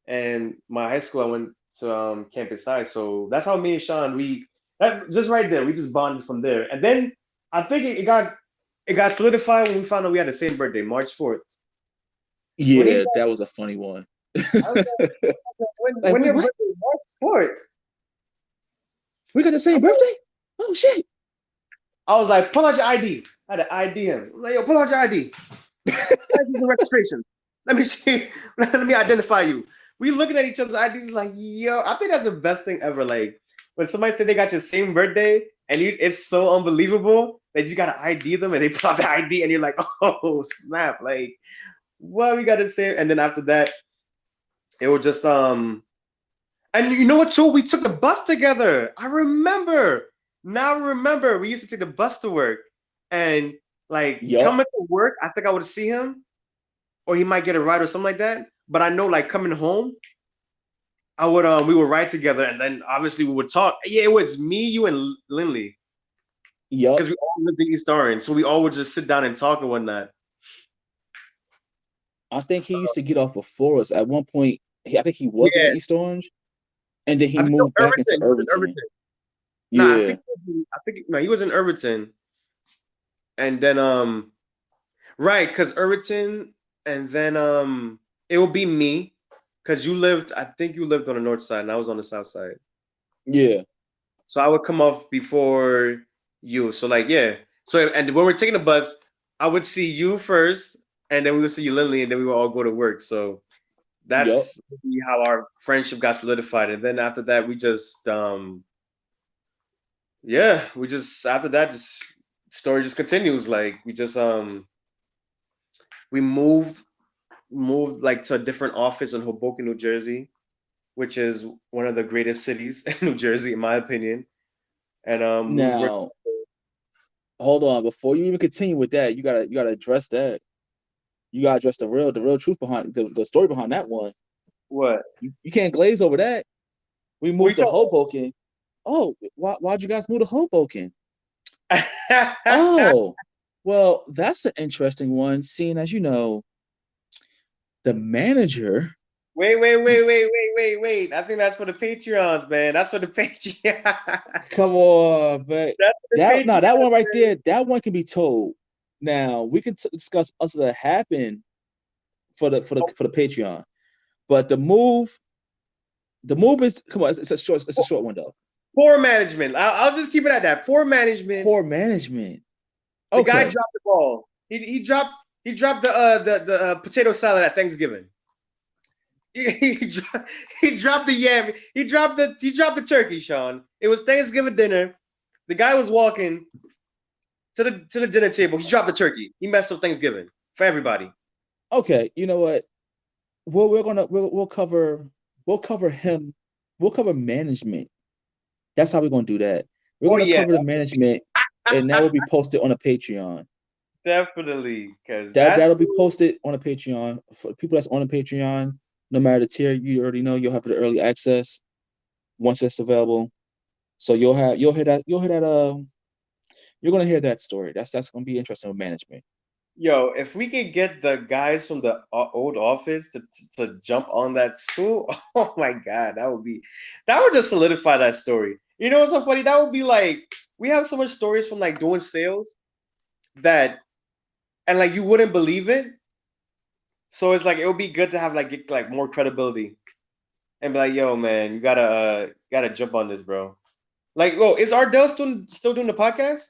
and my high school I went to campus high. So that's how me and Sean we that just right there we just bonded from there. And then I think it got solidified when we found out we had the same birthday, March 4th. When he's Yeah, that was a funny one. I was like, Like, when wait, your what? birthday is March 4th. We got the same birthday? Oh shit. I was like, pull out your ID. I had to ID him. I was like, yo, pull out your ID. License and registration. Let me see. Let me identify you. We looking at each other's IDs like, yo, I think that's the best thing ever. Like when somebody said they got your same birthday and it's so unbelievable that you gotta ID them and they pull out the ID and you're like, oh snap, like what we gotta say. And then after that, it was just and you know what, too? We took the bus together. I remember. Now I remember we used to take the bus to work. And like Yup. coming to work, I think I would see him, or he might get a ride or something like that. But I know like coming home, I would we would ride together and then obviously we would talk. Yeah, it was me, you, and Lindley. Yup. Because we all lived in East Orange. So we all would just sit down and talk and whatnot. I think he used to get off before us. At one point, I think he wasn't in Yeah. East Orange, and then he I think it was moved back into Irvington. He was in Irvington. Irvington. Nah, Yeah. I think no, he was in Irvington. And then right, because Irvington, and then it will be me, because I think you lived on the north side and I was on the south side. Yeah. So I would come off before you. So like, yeah. So and when we're taking the bus, I would see you first, and then we would see you Lindley, and then we would all go to work. So Yup. that's how our friendship got solidified. And then after that, we just yeah, we just after that just story just continues. Like we just we moved like to a different office in Hoboken, New Jersey, which is one of the greatest cities in New Jersey, in my opinion. And we was working. Now, hold on. Before you even continue with that, you gotta address that. You gotta address the real truth behind the story behind that one. What? You can't glaze over that. We What moved to you Hoboken. Oh, why'd you guys move to Hoboken? talking? Oh, well, that's an interesting one, seeing as you know, the manager. Wait. I think that's for the Patreons, man. That's for the Patreon. Come on, but That's for the that Patreon. one right there, that one can be told. Now we can discuss us that happened for the Patreon, but the move is come on. It's a short window. Poor management. I'll just keep it at that. Poor management. Poor management. The guy Okay. dropped the ball. He dropped the potato salad at Thanksgiving. He dropped the yam. He dropped the turkey, Sean. It was Thanksgiving dinner. The guy was walking to the dinner table. He dropped the turkey. He messed up Thanksgiving for everybody. Okay. You know what? We'll cover him. We'll cover management. That's how we're gonna do that. We're Oh gonna yeah, cover the management, and that will be posted on a Patreon. definitely. Because That'll be posted on a Patreon for people that's on a Patreon. No matter the tier, you already know you'll have the early access once it's available. So you're gonna hear that story. That's gonna be interesting with management. yo. If we could get the guys from the old office to jump on that school, oh my god, that would just solidify that story. You know what's so funny? That would be like we have so much stories from like doing sales that and like you wouldn't believe it. So it's like it would be good to have like get like more credibility and be like, yo, man, you gotta jump on this, bro. Like, oh, is Ardell still doing the podcast?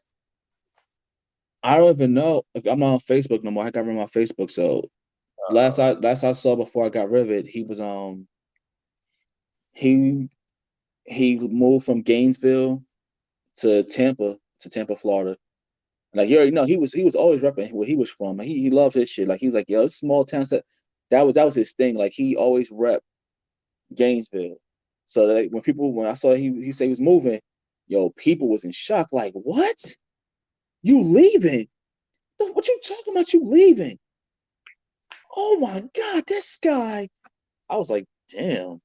I don't even know. Like, I'm not on Facebook no more. I got rid of my Facebook. So last I saw before I got rid of it, he was he he moved from Gainesville to Tampa, Florida. Like you already know, he was always repping where he was from. He loved his shit. Like he's like, yo, small town set. That was his thing. Like he always rep Gainesville. So like when I saw he said he was moving, yo, people was in shock. Like, what? You leaving? What you talking about? You leaving? Oh my god, this guy. I was like, damn.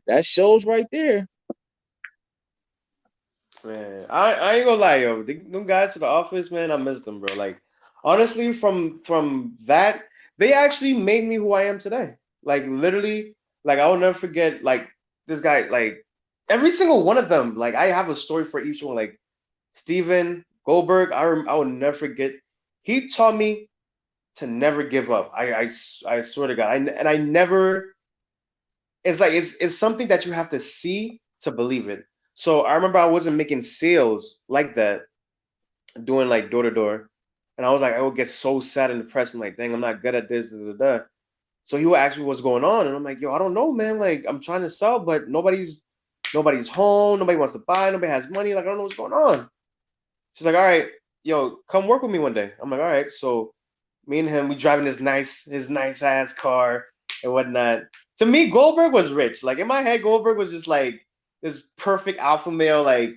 That shows right there. Man, I ain't gonna lie, yo. Them guys for the office, man, I miss them, bro. Like, honestly, from that, they actually made me who I am today. Like, literally, like I will never forget. Like this guy, like every single one of them. Like, I have a story for each one. Like Steven Goldberg, I will never forget. He taught me to never give up. I swear to God, and I never. It's like it's something that you have to see to believe it. So I remember I wasn't making sales like that, doing like door to door, and I was like, I would get so sad and depressed and like, dang, I'm not good at this. Da, da, da. So he would ask me what's going on, and I'm like, yo, I don't know, man. Like I'm trying to sell, but nobody's home. Nobody wants to buy. Nobody has money. Like I don't know what's going on. She's like, all right, yo, come work with me one day. I'm like, all right. So me and him, we driving his nice ass car and whatnot. To me, Goldberg was rich. Like in my head, Goldberg was just like this perfect alpha male, like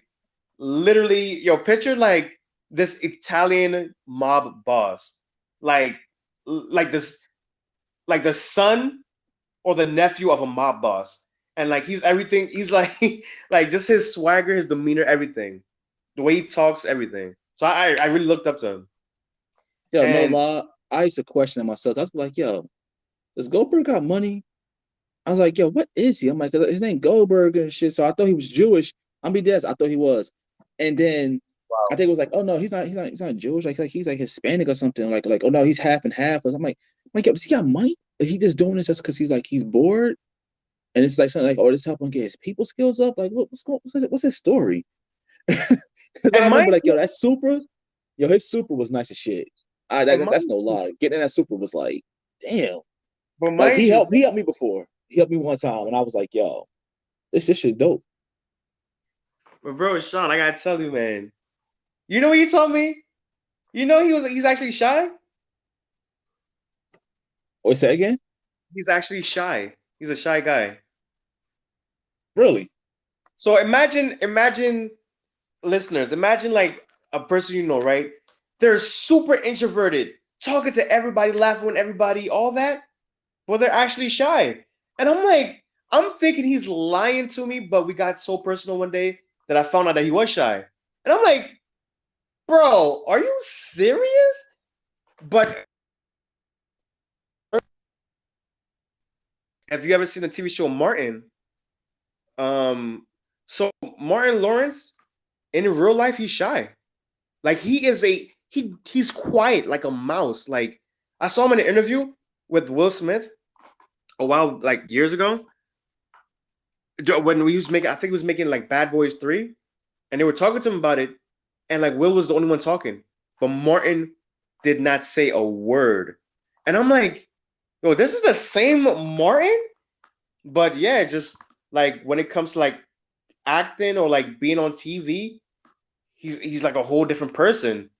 literally, yo, picture like this Italian mob boss, like like this, like the son or the nephew of a mob boss, and like he's everything. He's like like just his swagger, his demeanor, everything, the way he talks, everything. So I really looked up to him, Yo, no and lie. I used to question it myself. I was like, yo, does Goldberg got money? I was like, yo, what is he? I'm like, his name Goldberg and shit. So I thought he was Jewish. I'm be dead. I thought he was. And then I think it was like, oh no, he's not Jewish. Like he's like Hispanic or something. Like, oh no, he's half and half. I'm like, yo, does he got money? Is he just doing this just because he's bored? And it's like something like, oh, this help him get his people skills up. Like, what's his story? Because I and remember mind like, yo, you, that Supra, yo, his Supra was nice as shit. and That's mind no lie. Getting in that Supra was like, damn. but Like mind you, he helped me before. He helped me one time, and I was like, yo, this shit dope. but bro, Sean, I gotta tell you, man. You know what you told me? You know he's actually shy. Wait, say again? He's actually shy. He's a shy guy. Really? So imagine listeners, imagine like a person you know, right? They're super introverted, talking to everybody, laughing with everybody, all that, but they're actually shy. And I'm like, I'm thinking he's lying to me, but we got so personal one day that I found out that he was shy. And I'm like, bro, are you serious? But have you ever seen the TV show Martin? So Martin Lawrence in real life, he's shy. Like he's quiet like a mouse. Like I saw him in an interview with Will Smith a while like years ago. when we was making, I think he was making like Bad Boys 3, and they were talking to him about it, and like Will was the only one talking, but Martin did not say a word. And I'm like, yo, this is the same Martin? But yeah, just like when it comes to like acting or like being on TV, he's like a whole different person.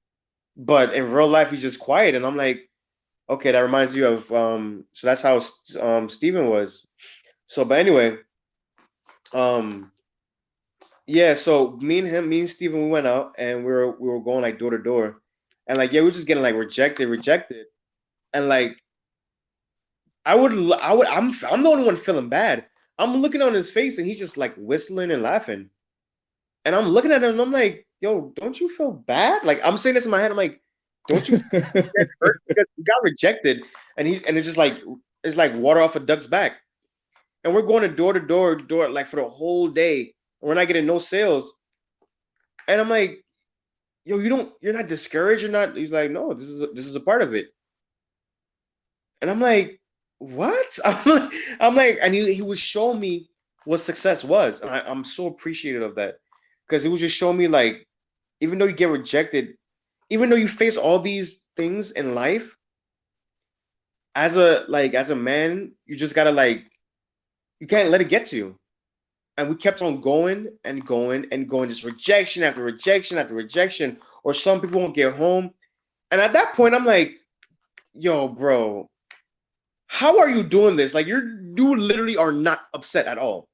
But in real life, he's just quiet. And I'm like, okay, that reminds you of so that's how Steven was. So but anyway, um yeah, so me and Steven, we went out and we were going like door to door. And like yeah, we are just getting like rejected. And like I'm the only one feeling bad. I'm looking on his face and he's just like whistling and laughing. And I'm looking at him and I'm like, yo, don't you feel bad? Like I'm saying this in my head. I'm like, don't you get hurt because you got rejected? And it's like water off a duck's back. And we're going to door, like for the whole day. We're not getting no sales. And I'm like, yo, you're not discouraged. You're not. He's like, no, this is a part of it. And I'm like, what? I'm like, and he was showing me what success was. And I'm so appreciative of that because he was just showing me like, even though you get rejected, even though you face all these things in life, as a man, you just gotta like, you can't let it get to you. And we kept on going and going and going, just rejection after rejection after rejection. Or some people won't get home. And at that point, I'm like, yo, bro, how are you doing this? Like you literally are not upset at all.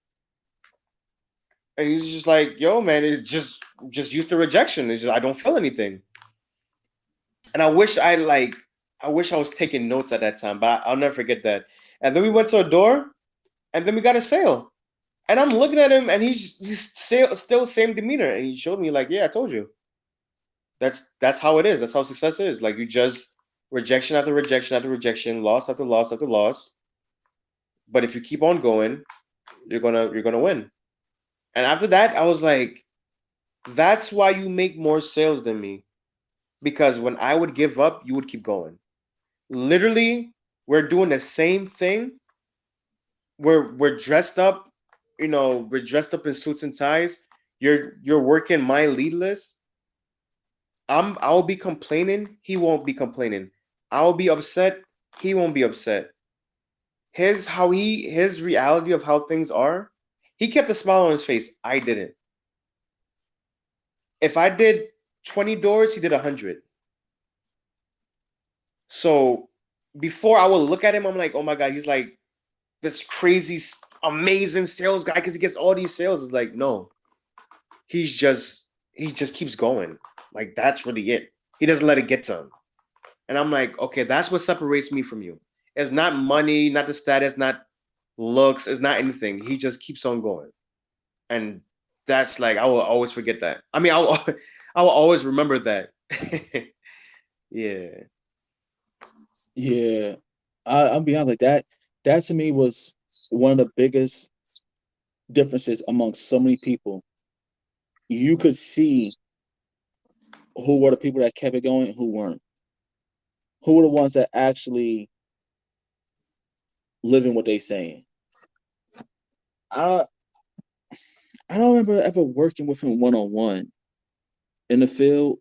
And he's just like, yo, man, it's just used to rejection. It's just I don't feel anything. And I wish I was taking notes at that time, but I'll never forget that. And then we went to a door, and then we got a sale. And I'm looking at him, and he's still same demeanor. And he showed me like, yeah, I told you. That's how it is. That's how success is. Like you just rejection after rejection after rejection, loss after loss after loss. But if you keep on going, you're gonna win. And after that, I was like, that's why you make more sales than me. Because when I would give up, you would keep going. Literally, we're doing the same thing. We're dressed up, we're dressed up in suits and ties. You're working my lead list. I'll be complaining, he won't be complaining. I'll be upset, he won't be upset. His reality of how things are, he kept a smile on his face. I didn't. If I did 20 doors, he did 100. So before I would look at him, I'm like, oh my God, he's like this crazy, amazing sales guy because he gets all these sales. It's like, no, he just keeps going. Like that's really it. He doesn't let it get to him. And I'm like, okay, that's what separates me from you. It's not money, not the status, not looks, it's not anything. He just keeps on going. And that's like I will always forget that. I mean, I will always remember that. Yeah. Yeah, I'll be honest, like that. That to me was one of the biggest differences among so many people. You could see who were the people that kept it going and who weren't. Who were the ones that actually living what they saying. I I don't remember ever working with him one on one in the field.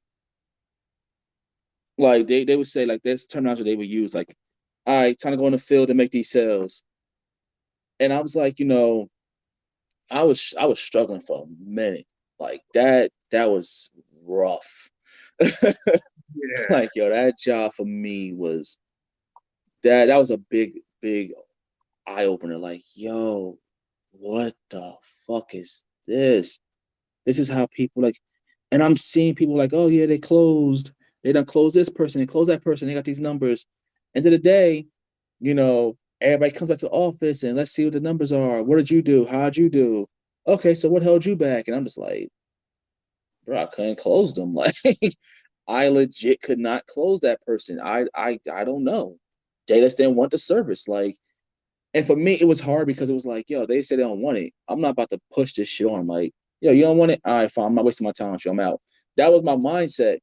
Like they would say like this terminology they would use like, all right, time to go in the field and make these sales. And I was like, I was struggling for a minute. Like that was rough. Yeah. Like yo, that job for me was that was a big eye opener. Like yo, what the fuck is this? This is how people like, and I'm seeing people like, oh yeah, they closed. They done closed this person, they closed that person. They got these numbers. End of the day, everybody comes back to the office and let's see what the numbers are. What did you do? How'd you do? Okay, so what held you back? And I'm just like, bro, I couldn't close them. Like, I legit could not close that person. I don't know. They just didn't want the service. Like, and for me, it was hard because it was like, yo, they said they don't want it. I'm not about to push this shit on them. Like, yo, you don't want it? All right, fine. I'm not wasting my time with you. I'm out. That was my mindset.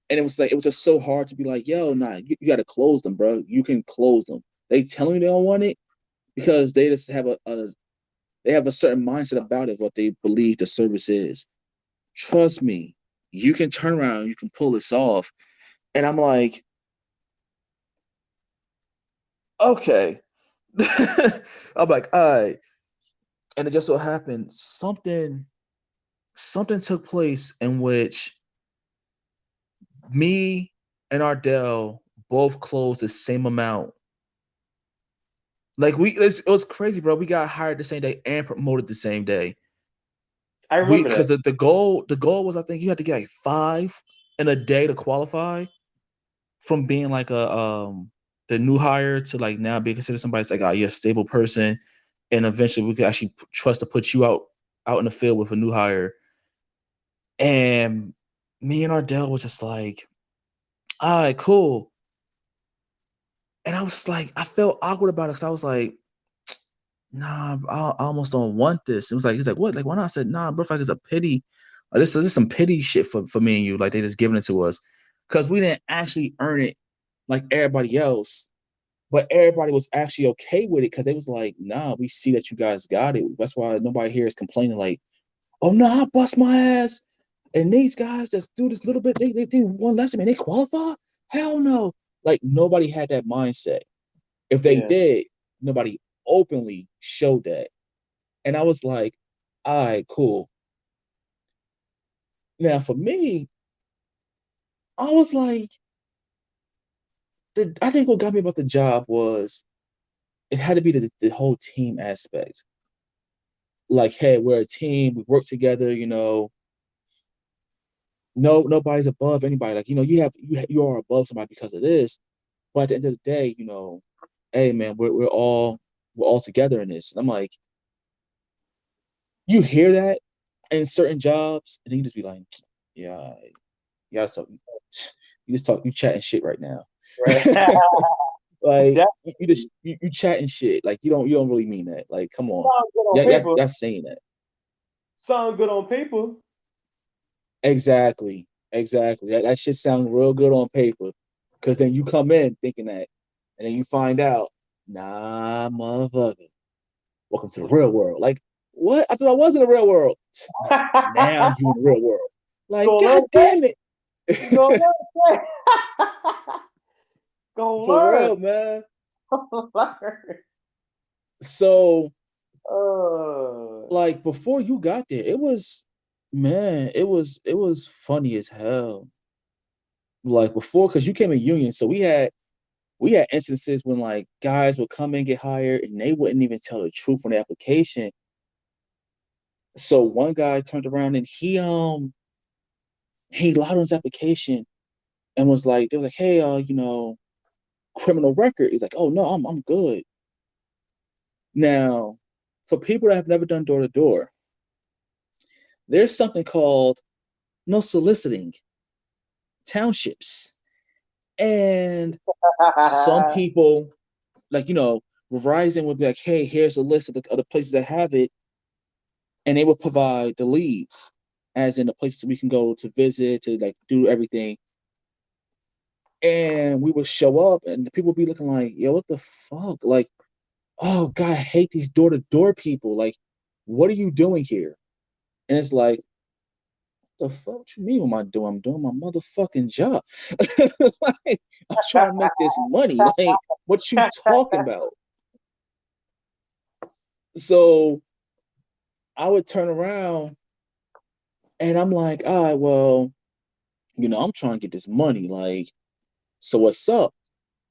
And it was like, it was just so hard to be like, yo, nah, you got to close them, bro. You can close them. They telling you they don't want it because they just have They have a certain mindset about it, what they believe the service is. Trust me, you can turn around, you can pull this off. And I'm like, okay. I'm like, all right. And it just so happened something took place in which me and Ardell both closed the same amount. Like it was crazy, bro. We got hired the same day and promoted the same day. I remember that. Because the goal was, I think you had to get like 5 in a day to qualify from being like a the new hire to like now being considered somebody's like, oh, you're a stable person, and eventually we could actually trust to put you out in the field with a new hire. And me and Ardell was just like, all right, cool. And I was just like, I felt awkward about it because I was like, nah, I almost don't want this. It was like, he's like, what? Like, why not? I said, nah, bro, like it's a pity. This is some pity shit for me and you. Like they just giving it to us. Because we didn't actually earn it like everybody else. But everybody was actually okay with it because they was like, nah, we see that you guys got it. That's why nobody here is complaining, like, oh no, I bust my ass. And these guys just do this little bit, they do one lesson and they qualify? Hell no. Like nobody had that mindset. If they Yeah. did, nobody openly showed that. And I was like, all right, cool. Now for me, I was like, I think what got me about the job was it had to be the whole team aspect. Like, hey, we're a team, we work together, nobody's above anybody. Like, you are above somebody because of this. But at the end of the day, hey man, we're all together in this. And I'm like, you hear that in certain jobs, and then you just be like, yeah, yeah, so you chatting shit right now. Right. Like That you chatting shit. Like you don't really mean that. Like, come on. sounds good on Yeah, yeah, paper. that's saying that. Sound good on paper. Exactly. Exactly. That shit sounds real good on paper. Cause then you come in thinking that, and then you find out, nah, motherfucker. Welcome to the real world. Like, what? I thought I was in the real world. Now you in the real world. Like, Go god learn. damn it. Go learn. Go For learn. real, man. Learn. So, Uh, like, before you got there, it was, man, it was funny as hell. Like before, because you came in union, so we had instances when like guys would come in, get hired, and they wouldn't even tell the truth on the application. So one guy turned around and he lied on his application and was like, they was like, hey, criminal record. He's like, oh no, I'm good. Now, for people that have never done door to door, there's something called no soliciting townships. And some people, like, Verizon would be like, hey, here's a list of the places that have it. And they would provide the leads, as in the places we can go to visit, to like do everything. And we would show up and the people would be looking like, yo, what the fuck? Like, oh God, I hate these door-to-door people. Like, what are you doing here? And it's like, the fuck you mean what am I doing? I'm doing my motherfucking job. Like, I'm trying to make this money. Like, what you talking about? So I would turn around and I'm like, all right, well, I'm trying to get this money. Like, so what's up?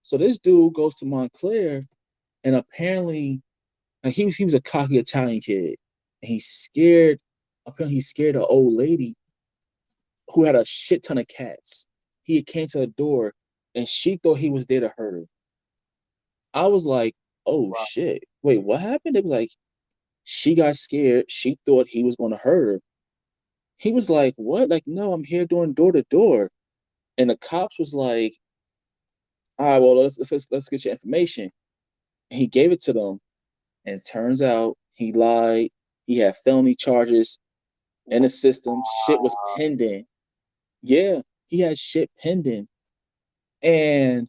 So this dude goes to Montclair and apparently like, he was a cocky Italian kid. And he's scared an old lady who had a shit ton of cats. He came to the door and she thought he was there to hurt her. I was like, oh wow. shit. Wait, what happened? It was like she got scared. She thought he was gonna hurt her. He was like, what? Like, no, I'm here doing door to door. And the cops was like, all right, well, let's get your information. And he gave it to them. And it turns out he lied. He had felony charges in the system. Shit was pending. Yeah, he had shit pending. And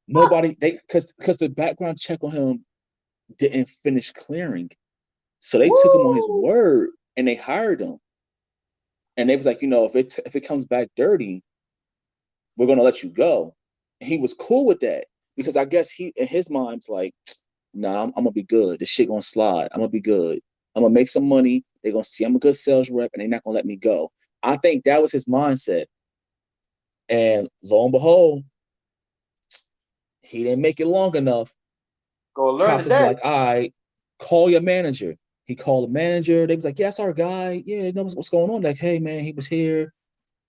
nobody, because the background check on him didn't finish clearing. So they took him on his word and they hired him. And they was like, if it comes back dirty, we're gonna let you go. And he was cool with that because I guess he in his mind's like, nah, I'm gonna be good. This shit gonna slide. I'm gonna be good. I'm gonna make some money. They're gonna see I'm a good sales rep, and they're not gonna let me go. I think that was his mindset. And lo and behold, he didn't make it long enough. Go learn Cops was today. like, all right, call your manager. He called the manager. They was like, yeah, that's our guy. Yeah, knows what's going on. Like, hey man, he was here.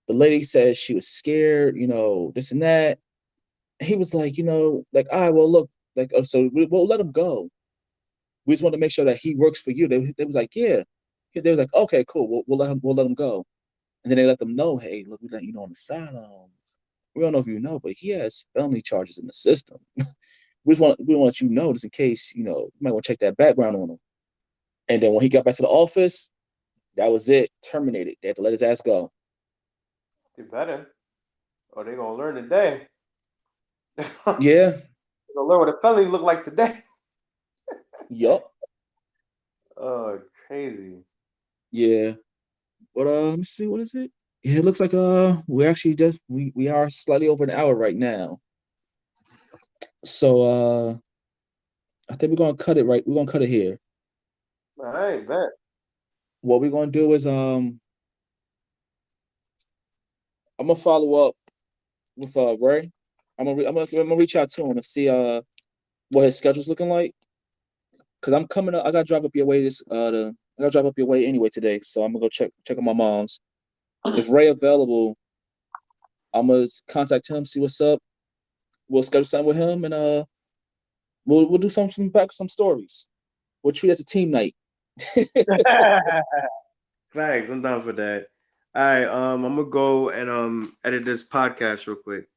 The lady said she was scared, this and that. He was like, like, all right, well, look, like, so we'll let him go. We just want to make sure that he works for you. They was like, yeah. They was like, okay, cool. We'll let him go. And then they let them know, hey, look, we let you know on the side. We don't know if you know, but he has felony charges in the system. We want to let you know just in case, you might want to check that background on him. And then when he got back to the office, that was it. Terminated. They had to let his ass go. They better, or they gonna learn today. They're Yeah. gonna learn what a felony look like today. Yup. Oh, crazy. Yeah. But let me see, what is it? Yeah, it looks like we actually just we are slightly over an hour right now. So I think we're gonna cut it right. We're gonna cut it here. All right, bet. What we're gonna do is I'm gonna follow up with Ray. I'm gonna reach out to him and see what his schedule's looking like. Cause I'm coming up. I gotta drive up your way I gotta drive up your way anyway today. So I'm gonna go check on my mom's. If Ray available, I'm gonna contact him, see what's up. We'll schedule something with him, and we'll do some stories. We'll treat it as a team night. Thanks, I'm down for that. All right, I'm gonna go and edit this podcast real quick.